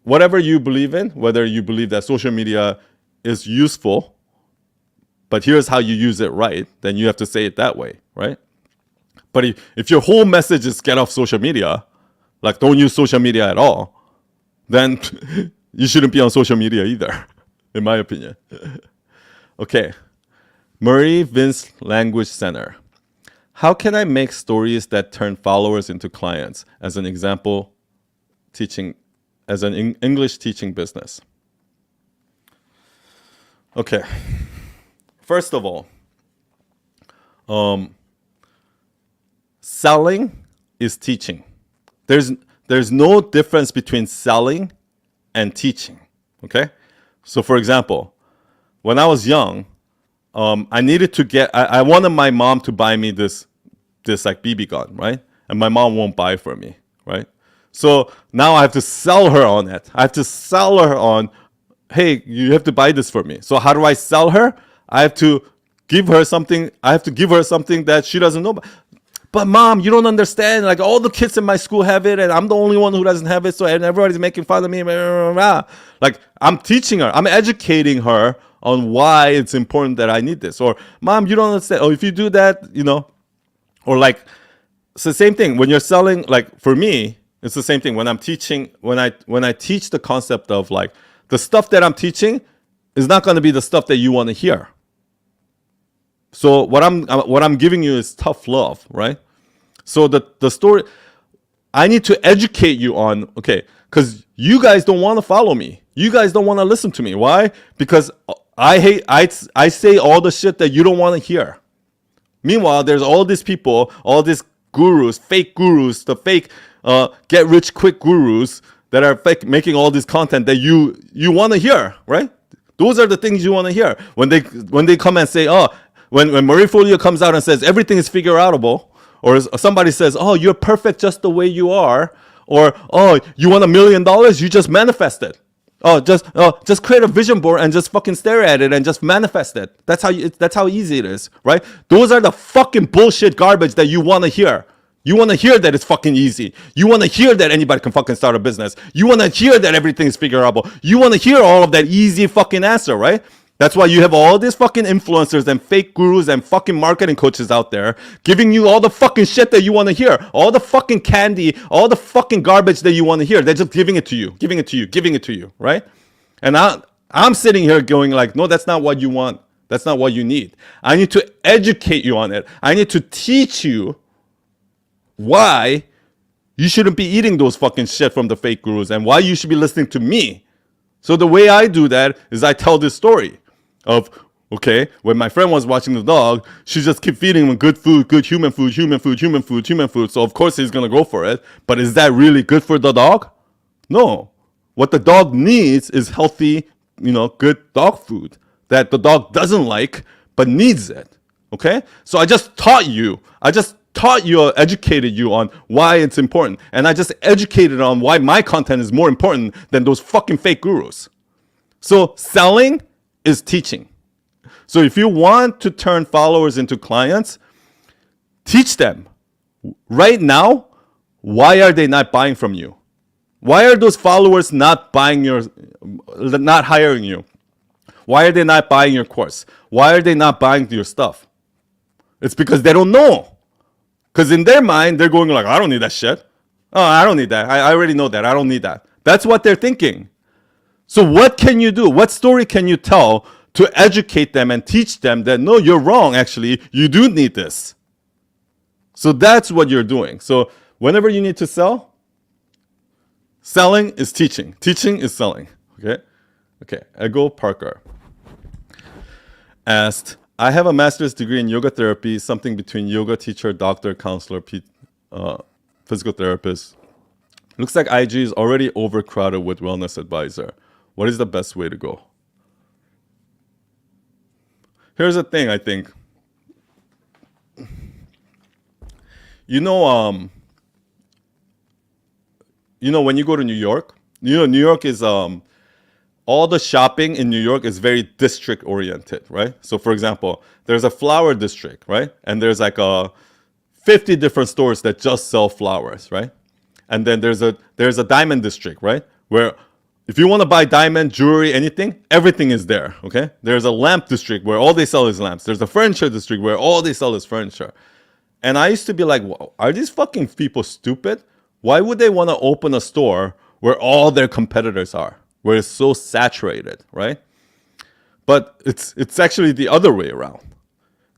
Speaker 1: whatever you believe in, whether you believe that social media is useful, but here's how you use it right, then you have to say it that way, right? But if your whole message is get off social media, like don't use social media at all, then you shouldn't be on social media either, in my opinion. Okay. Murray Vince Language Center. How can I make stories that turn followers into clients? As an example, as an English teaching business. Okay. First of all, selling is teaching. There's no difference between selling and teaching. Okay. So for example, when I was young, I needed to I wanted my mom to buy me this like BB gun, right? And my mom won't buy it for me, right? So now I have to sell her on it. I have to sell her on, hey, you have to buy this for me. So how do I sell her? I have to give her something. I have to give her something that she doesn't know about. But mom, you don't understand. Like all the kids in my school have it, and I'm the only one who doesn't have it. So and everybody's making fun of me. Like I'm teaching her. I'm educating her on why it's important that I need this. Or mom, you don't understand. Or if you do that, or like it's the same thing when you're selling. Like for me, it's the same thing when I'm teaching. When I teach the concept of like the stuff that I'm teaching is not going to be the stuff that you want to hear. So what I'm giving you is tough love, right? So the story, I need to educate you on, okay, because you guys don't want to follow me. You guys don't want to listen to me. Why? Because I say all the shit that you don't want to hear. Meanwhile, there's all these people, all these gurus, fake gurus, the fake get rich quick gurus that are fake, making all this content that you want to hear, right? Those are the things you want to hear. When they come and say, oh, when Marie Forleo comes out and says everything is figure outable, or somebody says, oh, you're perfect just the way you are, or oh, you want $1 million, you just manifest it. Oh, just create a vision board and just fucking stare at it and just manifest it. That's how easy it is, right? Those are the fucking bullshit garbage that you want to hear. You want to hear that it's fucking easy. You want to hear that anybody can fucking start a business. You want to hear that everything is figure outable. You want to hear all of that easy fucking answer, right? That's why you have all these fucking influencers and fake gurus and fucking marketing coaches out there giving you all the fucking shit that you want to hear. All the fucking candy, all the fucking garbage that you want to hear. They're just giving it to you, right? And I'm sitting here going like, no, that's not what you want. That's not what you need. I need to educate you on it. I need to teach you why you shouldn't be eating those fucking shit from the fake gurus and why you should be listening to me. So the way I do that is I tell this story of Okay, when my friend was watching the dog, she just kept feeding him good food, good human food, human food, human food, human food. So of course he's gonna go for it. But is that really good for the dog? No. What the dog needs is healthy, good dog food that the dog doesn't like but needs it. Okay? So I just taught you, educated you on why it's important. And I just educated on why my content is more important than those fucking fake gurus. So selling is teaching. So if you want to turn followers into clients, teach them. Right now, why are they not buying from you? Why are those followers not hiring you? Why are they not buying your course? Why are they not buying your stuff? It's because they don't know. Because in their mind, they're going like, I don't need that shit. Oh, I don't need that. I already know that. I don't need that. That's what they're thinking. So what can you do? What story can you tell to educate them and teach them that, no, you're wrong, actually. You do need this. So that's what you're doing. So whenever you need to sell, selling is teaching. Teaching is selling. Okay. Ego Parker asked, I have a master's degree in yoga therapy, something between yoga teacher, doctor, counselor, physical therapist. Looks like IG is already overcrowded with wellness advisor. What is the best way to go? Here's the thing, I think. When you go to New York, New York is all the shopping in New York is very district oriented, right? So for example, there's a flower district, right? And there's like 50 different stores that just sell flowers, right? And then there's a diamond district, right? Where if you want to buy diamond, jewelry, anything, everything is there, okay? There's a lamp district where all they sell is lamps. There's a furniture district where all they sell is furniture. And I used to be like, are these fucking people stupid? Why would they want to open a store where all their competitors are, where it's so saturated, right? But it's actually the other way around.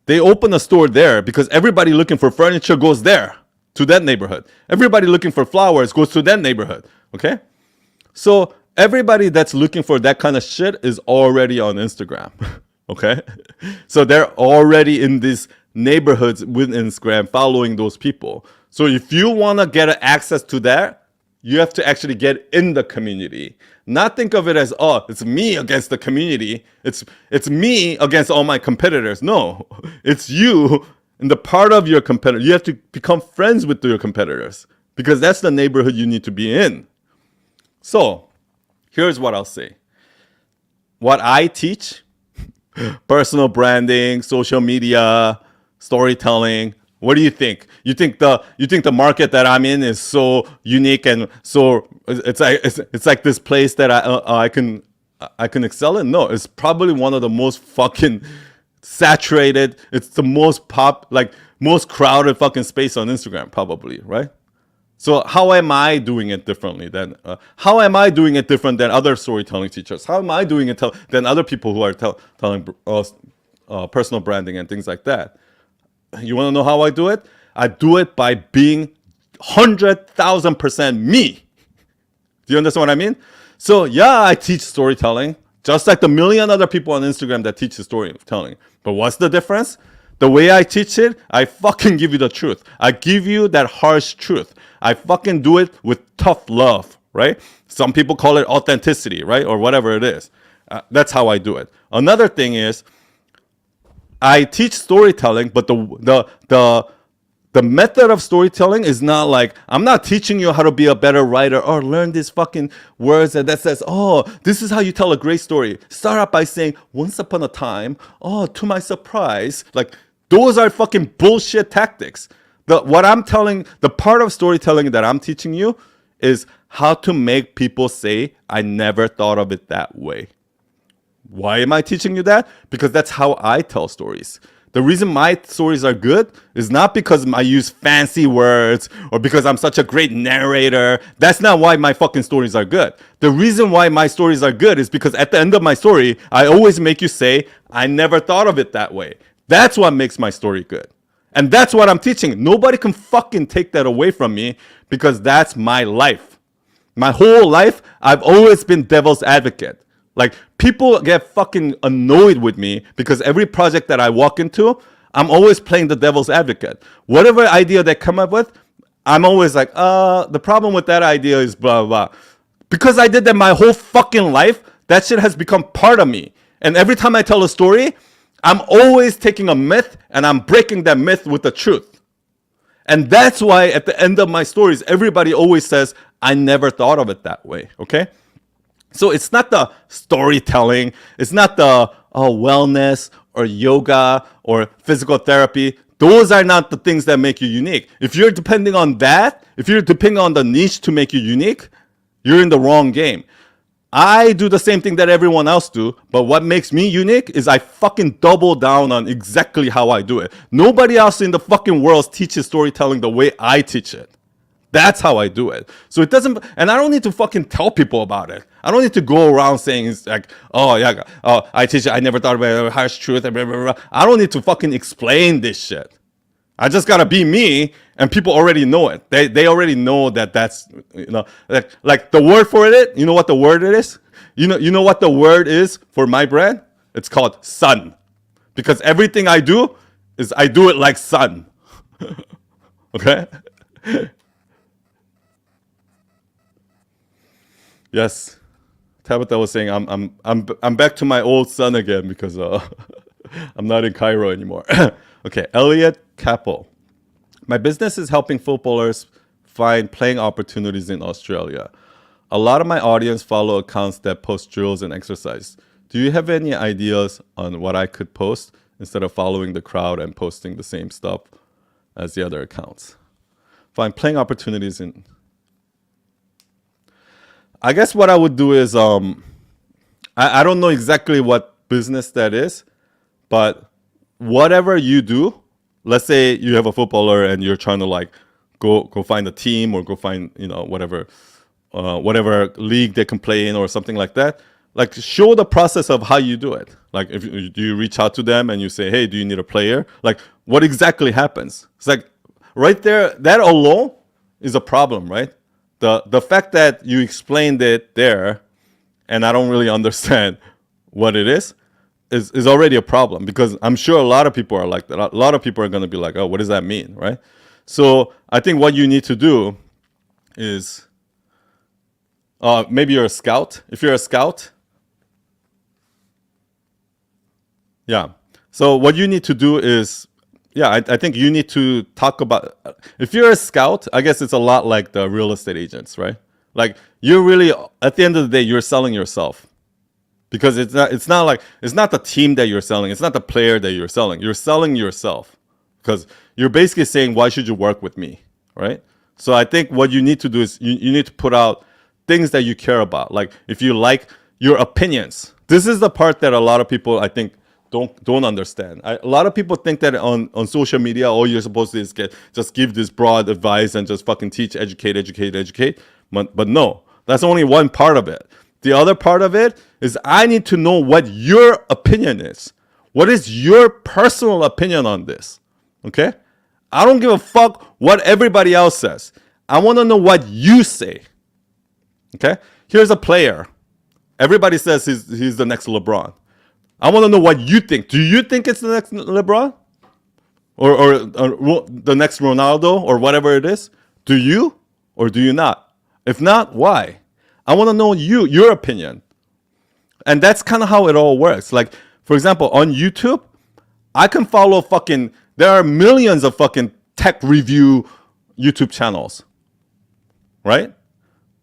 Speaker 1: They open a store there because everybody looking for furniture goes there, to that neighborhood. Everybody looking for flowers goes to that neighborhood, okay? So everybody that's looking for that kind of shit is already on Instagram, okay? So they're already in these neighborhoods with Instagram following those people. So if you want to get access to that, you have to actually get in the community. Not think of it as, oh, it's me against the community. It's me against all my competitors. No, it's you and the part of your competitor. You have to become friends with your competitors because that's the neighborhood you need to be in. So here's what I'll say. What I teach, personal branding, social media, storytelling. What do you think? You think the market that I'm in is so unique and so it's like this place that I can excel in? No, it's probably one of the most fucking saturated. It's the most most crowded fucking space on Instagram, probably, right? So how am I doing it differently than? How am I doing it different than other storytelling teachers? How am I doing it than other people who are telling personal branding and things like that? You want to know how I do it? I do it by being 100,000% me. Do you understand what I mean? So yeah, I teach storytelling, just like the million other people on Instagram that teach storytelling. But what's the difference? The way I teach it, I fucking give you the truth. I give you that harsh truth. I fucking do it with tough love, right? Some people call it authenticity, right? Or whatever it is. That's how I do it. Another thing is, I teach storytelling, but the method of storytelling is not like, I'm not teaching you how to be a better writer or learn these fucking words that says, oh, this is how you tell a great story. Start out by saying, once upon a time, oh, to my surprise. Like, those are fucking bullshit tactics. The part of storytelling that I'm teaching you is how to make people say, I never thought of it that way. Why am I teaching you that? Because that's how I tell stories. The reason my stories are good is not because I use fancy words or because I'm such a great narrator. That's not why my fucking stories are good. The reason why my stories are good is because at the end of my story, I always make you say, I never thought of it that way. That's what makes my story good. And that's what I'm teaching. Nobody can fucking take that away from me because that's my life. My whole life, I've always been devil's advocate. Like, people get fucking annoyed with me because every project that I walk into, I'm always playing the devil's advocate. Whatever idea they come up with, I'm always like, the problem with that idea is blah, blah, blah. Because I did that my whole fucking life, that shit has become part of me. And every time I tell a story, I'm always taking a myth and I'm breaking that myth with the truth. And that's why at the end of my stories, everybody always says, I never thought of it that way, okay? So it's not the storytelling, it's not the wellness or yoga or physical therapy. Those are not the things that make you unique. If you're depending on that, if you're depending on the niche to make you unique, you're in the wrong game. I do the same thing that everyone else do, but what makes me unique is I fucking double down on exactly how I do it. Nobody else in the fucking world teaches storytelling the way I teach it. That's how I do it. So it doesn't, and I don't need to fucking tell people about it. I don't need to go around saying it's like, oh yeah, I teach it, I never thought about it, harsh truth, blah, blah, blah. I don't need to fucking explain this shit. I just gotta be me, and people already know it. They already know that that's, you know, like the word for it. You know what the word it is? You know what the word is for my brand? It's called sun, because everything I do is I do it like sun. Okay. Yes, Tabitha was saying I'm back to my old sun again because I'm not in Cairo anymore. Okay, Elliot Capel. My business is helping footballers find playing opportunities in Australia. A lot of my audience follow accounts that post drills and exercise. Do you have any ideas on what I could post instead of following the crowd and posting the same stuff as the other accounts? Find playing opportunities in... I guess what I would do is, I don't know exactly what business that is, but whatever you do, let's say you have a footballer and you're trying to like go find a team or go find, you know, whatever league they can play in or something like that. Like, show the process of how you do it. Like, if do you reach out to them and you say, hey, do you need a player? Like, what exactly happens? It's like right there, that alone is a problem, right? The fact that you explained it there and I don't really understand what it is already a problem, because I'm sure a lot of people are like that. A lot of people are going to be like, oh, what does that mean, right? So I think what you need to do is maybe you're a scout. If you're a scout, yeah. So what you need to do is, yeah, I think you need to talk about, if you're a scout, I guess it's a lot like the real estate agents, right? Like, you're really, at the end of the day, you're selling yourself. Because it's not the team that you're selling, it's not the player that you're selling yourself. Because you're basically saying, why should you work with me, right? So I think what you need to do is you need to put out things that you care about. Like, if you like your opinions, this is the part that a lot of people, I think, don't understand. A lot of people think that on social media, all you're supposed to do is just give this broad advice and just fucking teach, educate. But no, that's only one part of it. The other part of it is I need to know what your opinion is. What is your personal opinion on this? Okay? I don't give a fuck what everybody else says. I want to know what you say. Okay? Here's a player. Everybody says he's the next LeBron. I want to know what you think. Do you think it's the next LeBron? Or the next Ronaldo or whatever it is? Do you or do you not? If not, why? I want to know your opinion. And that's kind of how it all works. Like, for example, on YouTube, I can follow there are millions of fucking tech review YouTube channels, right?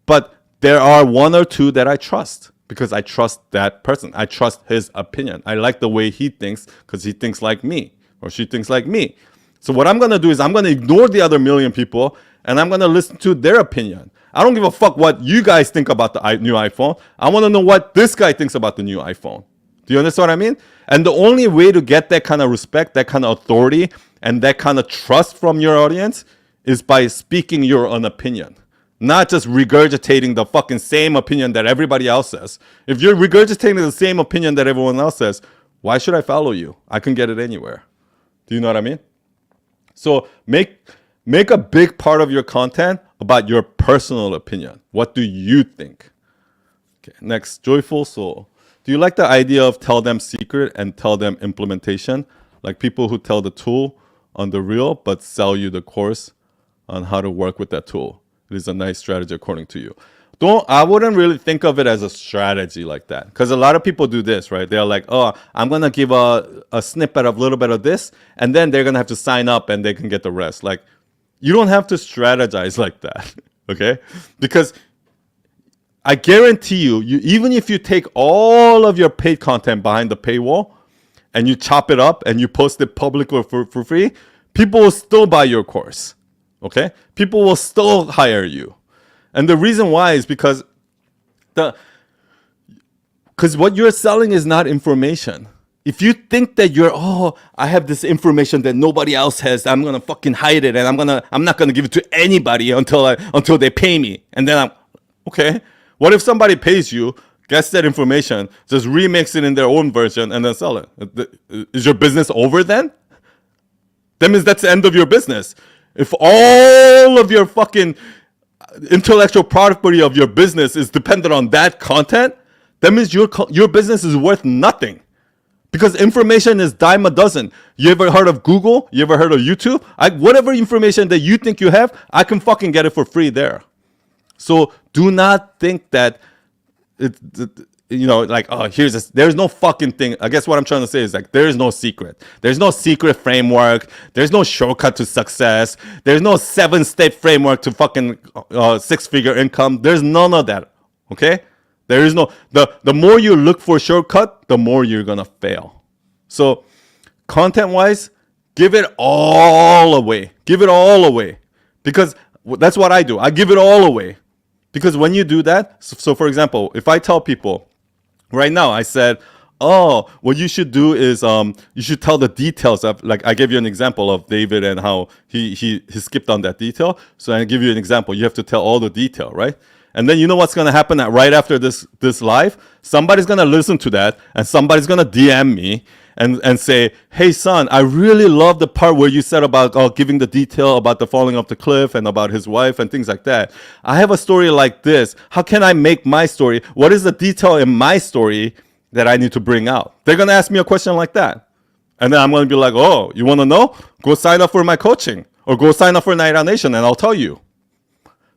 Speaker 1: But there are one or two that I trust because I trust that person. I trust his opinion. I like the way he thinks because he thinks like me or she thinks like me. So what I'm going to do is I'm going to ignore the other million people and I'm going to listen to their opinion. I don't give a fuck what you guys think about the new iPhone. I want to know what this guy thinks about the new iPhone. Do you understand what I mean? And the only way to get that kind of respect, that kind of authority, and that kind of trust from your audience is by speaking your own opinion. Not just regurgitating the fucking same opinion that everybody else says. If you're regurgitating the same opinion that everyone else says, why should I follow you? I can get it anywhere. Do you know what I mean? So make a big part of your content about your personal opinion. What do you think? Okay, next, Joyful Soul. Do you like the idea of tell them secret and tell them implementation? Like people who tell the tool on the real, but sell you the course on how to work with that tool. It is a nice strategy according to you. I wouldn't really think of it as a strategy like that. Because a lot of people do this, right? They're like, oh, I'm going to give a snippet of a little bit of this, and then they're going to have to sign up and they can get the rest. Like, you don't have to strategize like that, okay? Because I guarantee you, even if you take all of your paid content behind the paywall and you chop it up and you post it publicly for free, people will still buy your course, okay? People will still hire you. And the reason why is because what you're selling is not information. If you think that I have this information that nobody else has, I'm gonna fucking hide it, and I'm not gonna give it to anybody until they pay me. And then okay. What if somebody pays you, gets that information, just remix it in their own version, and then sell it? Is your business over then? That means that's the end of your business. If all of your fucking intellectual property of your business is dependent on that content, that means your business is worth nothing. Because information is dime a dozen. You ever heard of Google? You ever heard of YouTube? Whatever information that you think you have, I can fucking get it for free there. So do not think that there's no fucking thing. I guess what I'm trying to say is like, there is no secret. There's no secret framework. There's no shortcut to success. There's no 7-step framework to fucking 6-figure income. There's none of that. Okay? There is no, the more you look for shortcut, the more you're gonna fail. So content wise, give it all away. Give it all away. Because that's what I do. I give it all away. Because when you do that, so for example, if I tell people right now, I said, oh, what you should do is you should tell the details of, like, I gave you an example of David and how he skipped on that detail. So I give you an example. You have to tell all the detail, right? And then you know what's going to happen right after this live? Somebody's going to listen to that, and somebody's going to DM me and say, hey, son, I really love the part where you said about giving the detail about the falling off the cliff and about his wife and things like that. I have a story like this. How can I make my story? What is the detail in my story that I need to bring out? They're going to ask me a question like that. And then I'm going to be like, oh, you want to know? Go sign up for my coaching or go sign up for Night Owl Nation and I'll tell you.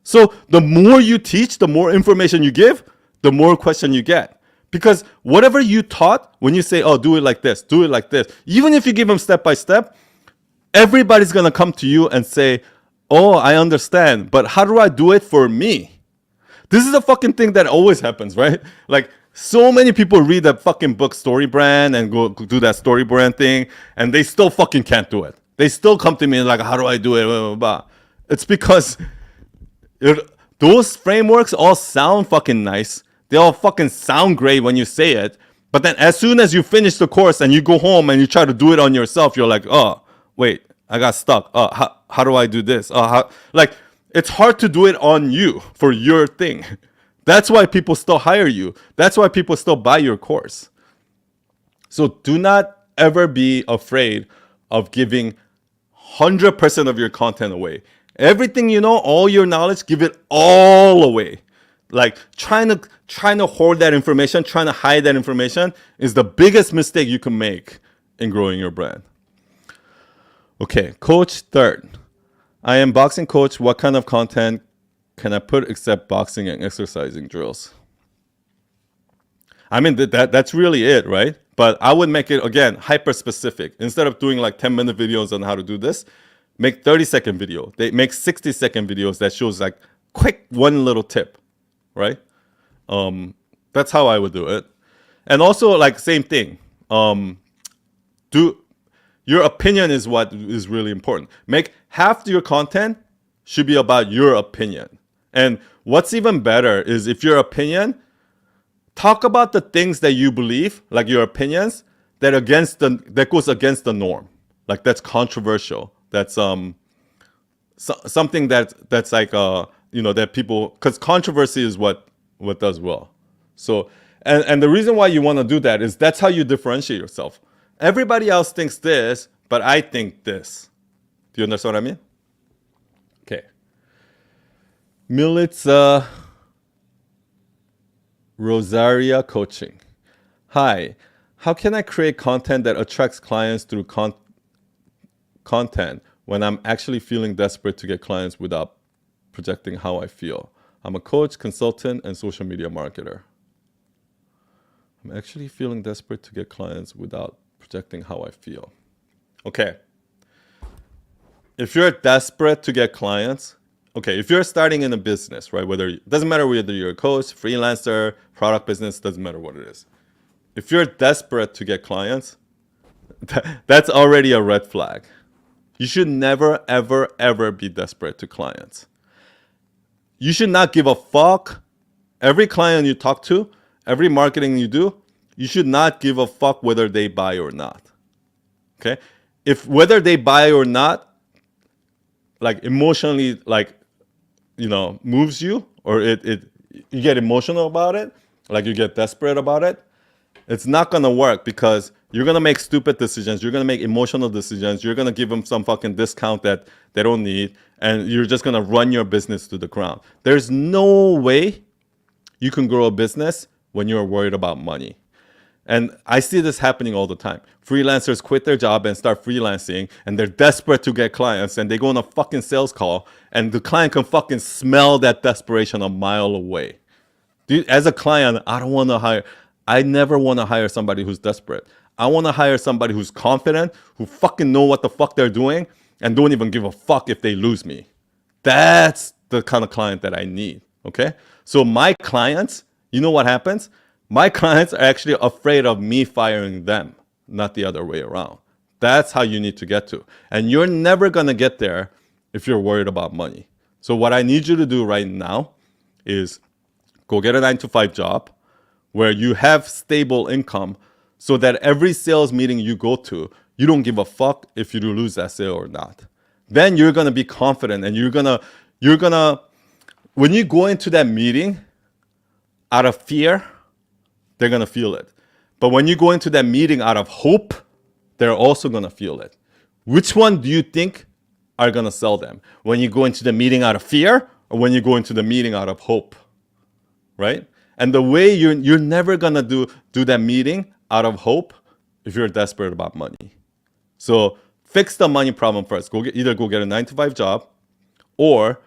Speaker 1: So the more you teach, the more information you give, the more question you get. Because whatever you taught, when you say, oh, do it like this, even if you give them step by step, everybody's going to come to you and say, oh, I understand, but how do I do it for me? This is a fucking thing that always happens, right? Like, so many people read that fucking book, Story Brand, and go do that Story Brand thing, and they still fucking can't do it. They still come to me and like, how do I do it? Blah, blah, blah. It's because those frameworks all sound fucking nice. They all fucking sound great when you say it. But then as soon as you finish the course and you go home and you try to do it on yourself, you're like, oh, wait, I got stuck. How do I do this? Like, it's hard to do it on you for your thing. That's why people still hire you. That's why people still buy your course. So do not ever be afraid of giving 100% of your content away. Everything you know, all your knowledge, give it all away. Like trying to hoard that information, trying to hide that information is the biggest mistake you can make in growing your brand. Okay, coach third. I am boxing coach. What kind of content can I put except boxing and exercising drills? I mean, that's really it, right? But I would make it, again, hyper specific. Instead of doing like 10-minute videos on how to do this, make 30-second video. They make 60-second videos that shows like quick one little tip. Right? That's how I would do it. And also, like, same thing. Your opinion is what is really important. Make half your content should be about your opinion. And what's even better is if your opinion, talk about the things that you believe, like your opinions, that goes against the norm. Like that's controversial. That's something that's like that people, because controversy is what does well. So and the reason why you want to do that is that's how you differentiate yourself. Everybody else thinks this, but I think this. Do you understand what I mean? Okay. Militza Rosaria Coaching. Hi, how can I create content that attracts clients through content when I'm actually feeling desperate to get clients without projecting how I feel? I'm a coach, consultant, and social media marketer. I'm actually feeling desperate to get clients without projecting how I feel. Okay. If you're desperate to get clients, okay, if you're starting in a business, right? It doesn't matter whether you're a coach, freelancer, product business, doesn't matter what it is. If you're desperate to get clients, that's already a red flag. You should never, ever, ever be desperate to clients. You should not give a fuck. Every client you talk to, every marketing you do, you should not give a fuck whether they buy or not. Okay? If whether they buy or not, like emotionally, like, moves you, or you get emotional about it, like you get desperate about it, it's not gonna work, because you're gonna make stupid decisions. You're gonna make emotional decisions. You're gonna give them some fucking discount that they don't need, and you're just gonna run your business to the ground. There's no way you can grow a business when you're worried about money. And I see this happening all the time. Freelancers quit their job and start freelancing, and they're desperate to get clients, and they go on a fucking sales call, and the client can fucking smell that desperation a mile away. Dude, as a client, I never want to hire somebody who's desperate. I want to hire somebody who's confident, who fucking know what the fuck they're doing, and don't even give a fuck if they lose me. That's the kind of client that I need, okay? So my clients, you know what happens? My clients are actually afraid of me firing them, not the other way around. That's how you need to get to. And you're never going to get there if you're worried about money. So what I need you to do right now is go get a 9-to-5 job where you have stable income, so that every sales meeting you go to, you don't give a fuck if you lose that sale or not. Then you're going to be confident, and you're going to, when you go into that meeting out of fear, they're going to feel it. But when you go into that meeting out of hope, they're also going to feel it. Which one do you think are going to sell them? When you go into the meeting out of fear, or when you go into the meeting out of hope? Right? And the way you're never going to do that meeting out of hope if you're desperate about money. So fix the money problem first. Either go get a 9-to-5 job, or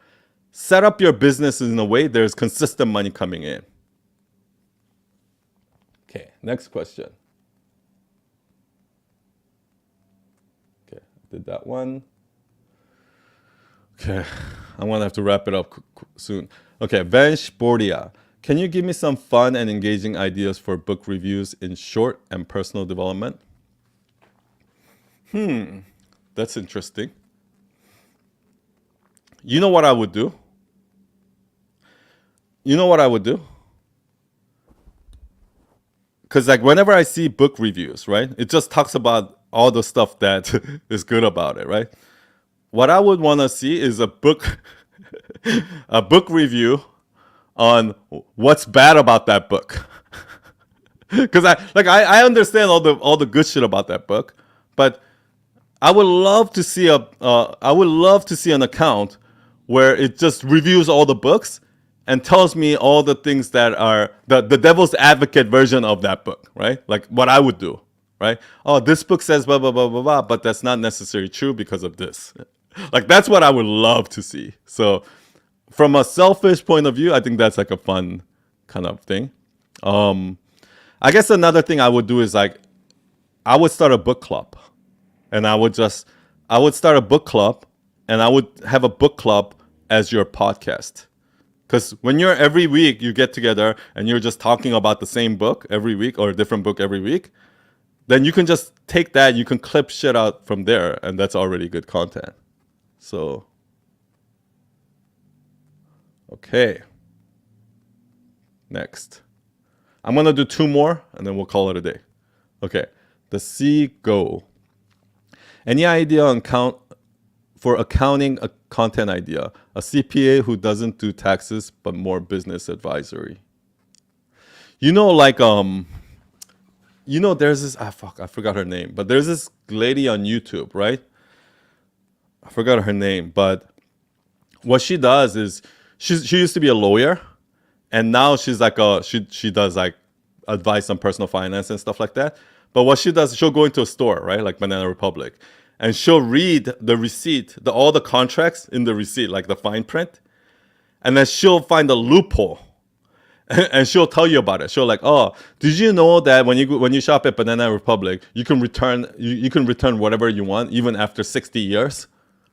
Speaker 1: set up your business in a way there's consistent money coming in. Okay, next question. Okay, did that one. Okay, I'm gonna have to wrap it up soon. Okay, Vansh Bordia. Can you give me some fun and engaging ideas for book reviews in short and personal development? That's interesting. You know what I would do? Because like whenever I see book reviews, right, it just talks about all the stuff that is good about it, right? What I would want to see is a book review on what's bad about that book. Because I understand all the good shit about that book, but I would love to see an account where it just reviews all the books and tells me all the things that are the devil's advocate version of that book, right? Like what I would do, right? Oh, this book says blah blah blah blah blah, but that's not necessarily true because of this. Like that's what I would love to see. So from a selfish point of view, I think that's like a fun kind of thing. I guess another thing I would do is like I would start a book club, and I would start a book club, and I would have a book club as your podcast. Because when you're every week you get together and you're just talking about the same book every week or a different book every week, then you can just take that, you can clip shit out from there, and that's already good content. So, okay. Next. I'm going to do 2 more and then we'll call it a day. Okay. The C Go. Any idea on for accounting a content idea? A CPA who doesn't do taxes but more business advisory. There's this I forgot her name, but there's this lady on YouTube, right? I forgot her name, but what she does is she used to be a lawyer, and now she's like she does like advice on personal finance and stuff like that. But what she does, she'll go into a store, right, like Banana Republic, and she'll read the receipt, all the contracts in the receipt, like the fine print, and then she'll find a loophole, and she'll tell you about it. She'll like, oh, did you know that when you shop at Banana Republic, you can return whatever you want even after 60 years?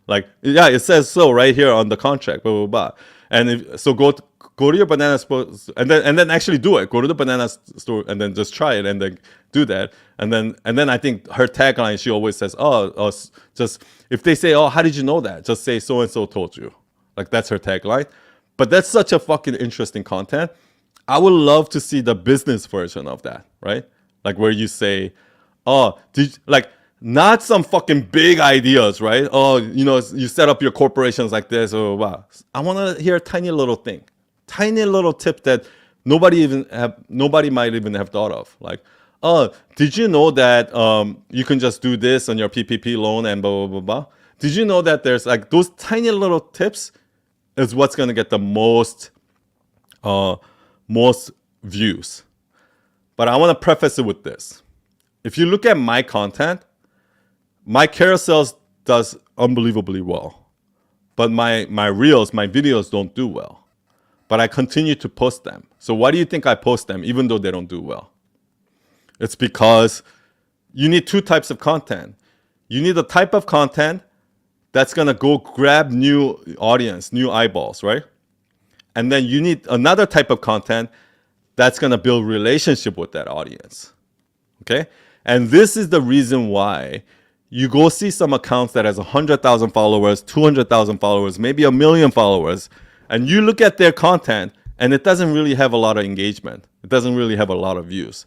Speaker 1: Like, yeah, it says so right here on the contract, blah blah blah. And so go to your banana store and then actually do it. Go to the banana store and then just try it and then do that. And then I think her tagline, she always says, just if they say, oh, how did you know that? Just say so and so told you. Like, that's her tagline. But that's such a fucking interesting content. I would love to see the business version of that, right? Like where you say, oh, not some fucking big ideas, right? Oh, you set up your corporations like this or wow. I want to hear a tiny little thing, tiny little tip that nobody might even have thought of. Like, oh, did you know that you can just do this on your PPP loan and blah, blah, blah, blah? Did you know that there's like those tiny little tips is what's going to get the most views. But I want to preface it with this. If you look at my content, my carousels does unbelievably well. But my reels, my videos don't do well. But I continue to post them. So why do you think I post them even though they don't do well? It's because you need two types of content. You need a type of content that's going to go grab new audience, new eyeballs, right? And then you need another type of content that's going to build relationship with that audience. Okay? And this is the reason why you go see some accounts that has 100,000 followers, 200,000 followers, maybe 1 million followers, and you look at their content and it doesn't really have a lot of engagement. It doesn't really have a lot of views.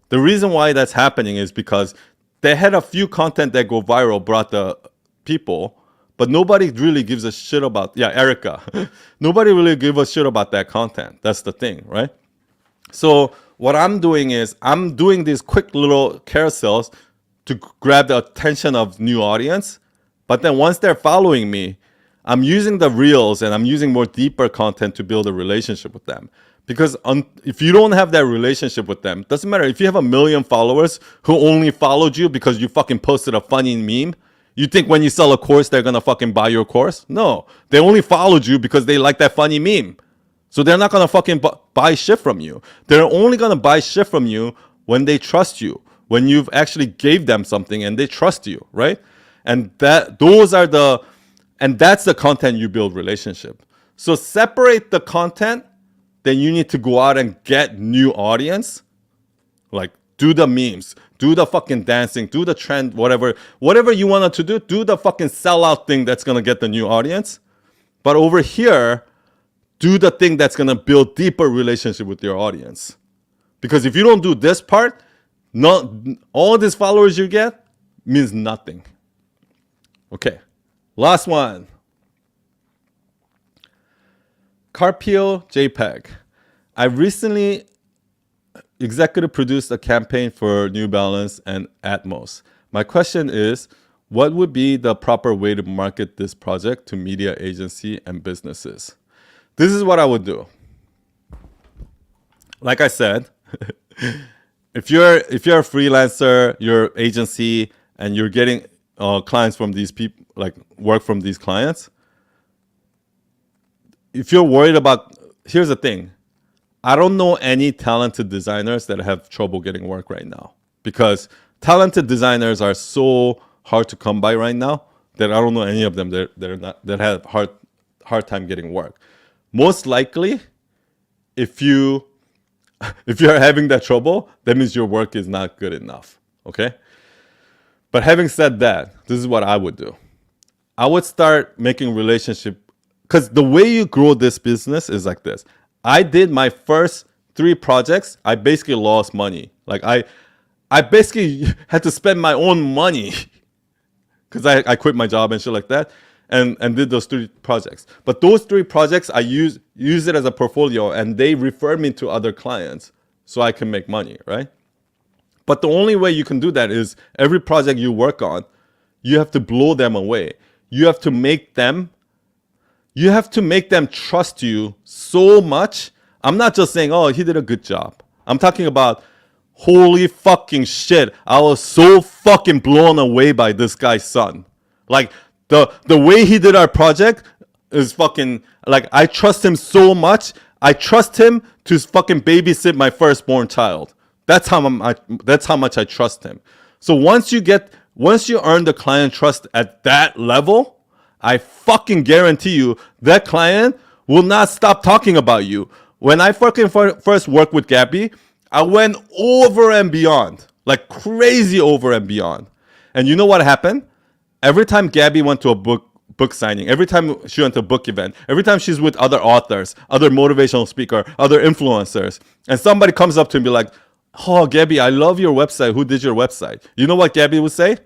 Speaker 1: The reason why that's happening is because they had a few content that go viral, brought the people, but nobody really gives a shit about, Erica. Nobody really gives a shit about that content. That's the thing, right? So what I'm doing is I'm doing these quick little carousels to grab the attention of new audience. But then once they're following me, I'm using the reels and I'm using more deeper content to build a relationship with them. Because if you don't have that relationship with them, doesn't matter. If you have 1 million followers who only followed you because you fucking posted a funny meme, you think when you sell a course, they're going to fucking buy your course? No. They only followed you because they like that funny meme. So they're not going to fucking buy shit from you. They're only going to buy shit from you when they trust you, when you've actually gave them something and they trust you, right? And that's the content you build relationship. So separate the content, then you need to go out and get new audience. Like, do the memes, do the fucking dancing, do the trend, whatever you wanted to do the fucking sellout thing that's going to get the new audience. But over here, do the thing that's going to build deeper relationship with your audience. Because if you don't do this part, all these followers you get means nothing. Okay, last one. Carpio JPEG. I recently executive produced a campaign for New Balance and Atmos. My question is, what would be the proper way to market this project to media agency and businesses? This is what I would do. Like I said, if you're a freelancer, your agency, and you're getting clients from these people, like work from these clients, if you're worried about, here's the thing. I don't know any talented designers that have trouble getting work right now, because talented designers are so hard to come by right now that I don't know any of them that have hard time getting work. Most likely, if you're having that trouble, that means your work is not good enough. Okay? But having said that, this is what I would do. I would start making relationship, because the way you grow this business is like this. I did my first 3 projects. I basically lost money. Like I basically had to spend my own money because I quit my job and shit like that, and did those 3 projects. But those 3 projects, I use it as a portfolio, and they refer me to other clients so I can make money, right? But the only way you can do that is every project you work on, you have to blow them away. You have to make them trust you so much. I'm not just saying, oh, he did a good job. I'm talking about holy fucking shit. I was so fucking blown away by this guy's son. Like the way he did our project is fucking like I trust him so much. I trust him to fucking babysit my firstborn child. That's how much I trust him. So once you earn the client trust at that level, I fucking guarantee you that client will not stop talking about you. When I fucking first worked with Gabby, I went over and beyond, like crazy over and beyond. And you know what happened? Every time Gabby went to a book signing, every time she went to a book event, every time she's with other authors, other motivational speaker, other influencers, and somebody comes up to me and be like, "Oh, Gabby, I love your website. Who did your website?" You know what Gabby would say?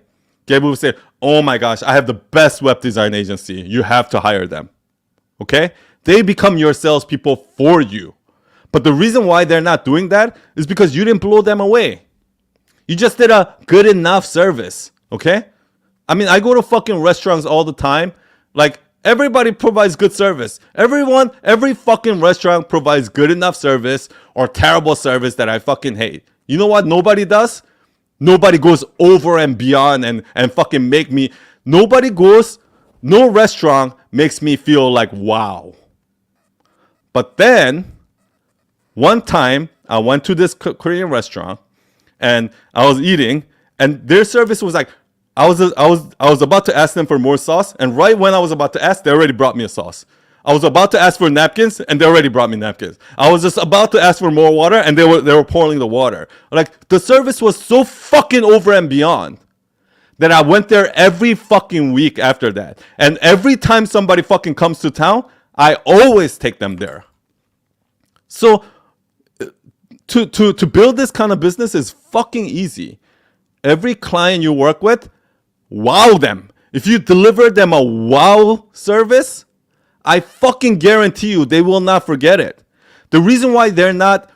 Speaker 1: Gabby would say, "Oh my gosh, I have the best web design agency. You have to hire them." Okay? They become your salespeople for you. But the reason why they're not doing that is because you didn't blow them away. You just did a good enough service. Okay? I mean, I go to fucking restaurants all the time. Like, everybody provides good service. Every fucking restaurant provides good enough service or terrible service that I fucking hate. You know what nobody does? Nobody goes over and beyond and fucking make me. No restaurant makes me feel like wow. But then, one time, I went to this Korean restaurant and I was eating, and their service was like, I was about to ask them for more sauce, and right when I was about to ask, they already brought me a sauce. I was about to ask for napkins, and they already brought me napkins. I was just about to ask for more water, and they were pouring the water. Like, the service was so fucking over and beyond that I went there every fucking week after that. And every time somebody fucking comes to town, I always take them there. So to build this kind of business is fucking easy. Every client you work with, wow them. If you deliver them a wow service, I fucking guarantee you they will not forget it. The reason why they're not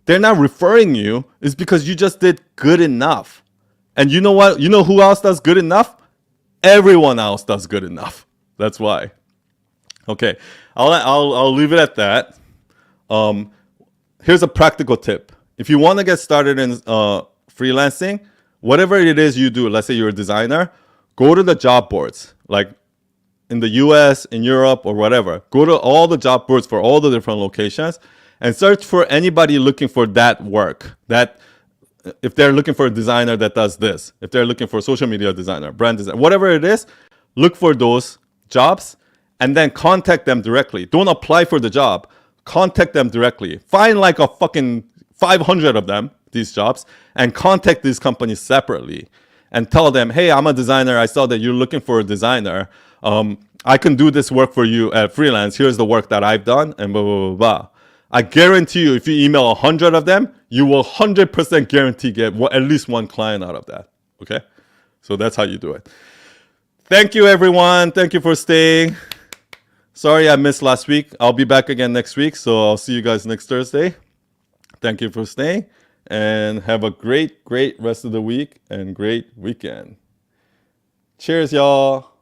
Speaker 1: referring you is because you just did good enough. And you know what? You know who else does good enough? Everyone else does good enough. That's why. Okay, I'll leave it at that. Here's a practical tip. If you want to get started in freelancing, whatever it is you do, let's say you're a designer, go to the job boards, like in the US, in Europe, or whatever. Go to all the job boards for all the different locations and search for anybody looking for that work. That if they're looking for a designer that does this, if they're looking for a social media designer, brand designer, whatever it is, look for those jobs and then contact them directly. Don't apply for the job. Contact them directly. Find like a fucking 500 of them, these jobs, and contact these companies separately and tell them, hey, I'm a designer. I saw that you're looking for a designer. I can do this work for you at freelance. Here's the work that I've done, and blah, blah, blah, blah. I guarantee you, if you email 100 of them, you will 100% guarantee get at least one client out of that. Okay? So that's how you do it. Thank you, everyone. Thank you for staying. Sorry I missed last week. I'll be back again next week. So I'll see you guys next Thursday. Thank you for staying. And have a great, great rest of the week and great weekend. Cheers, y'all.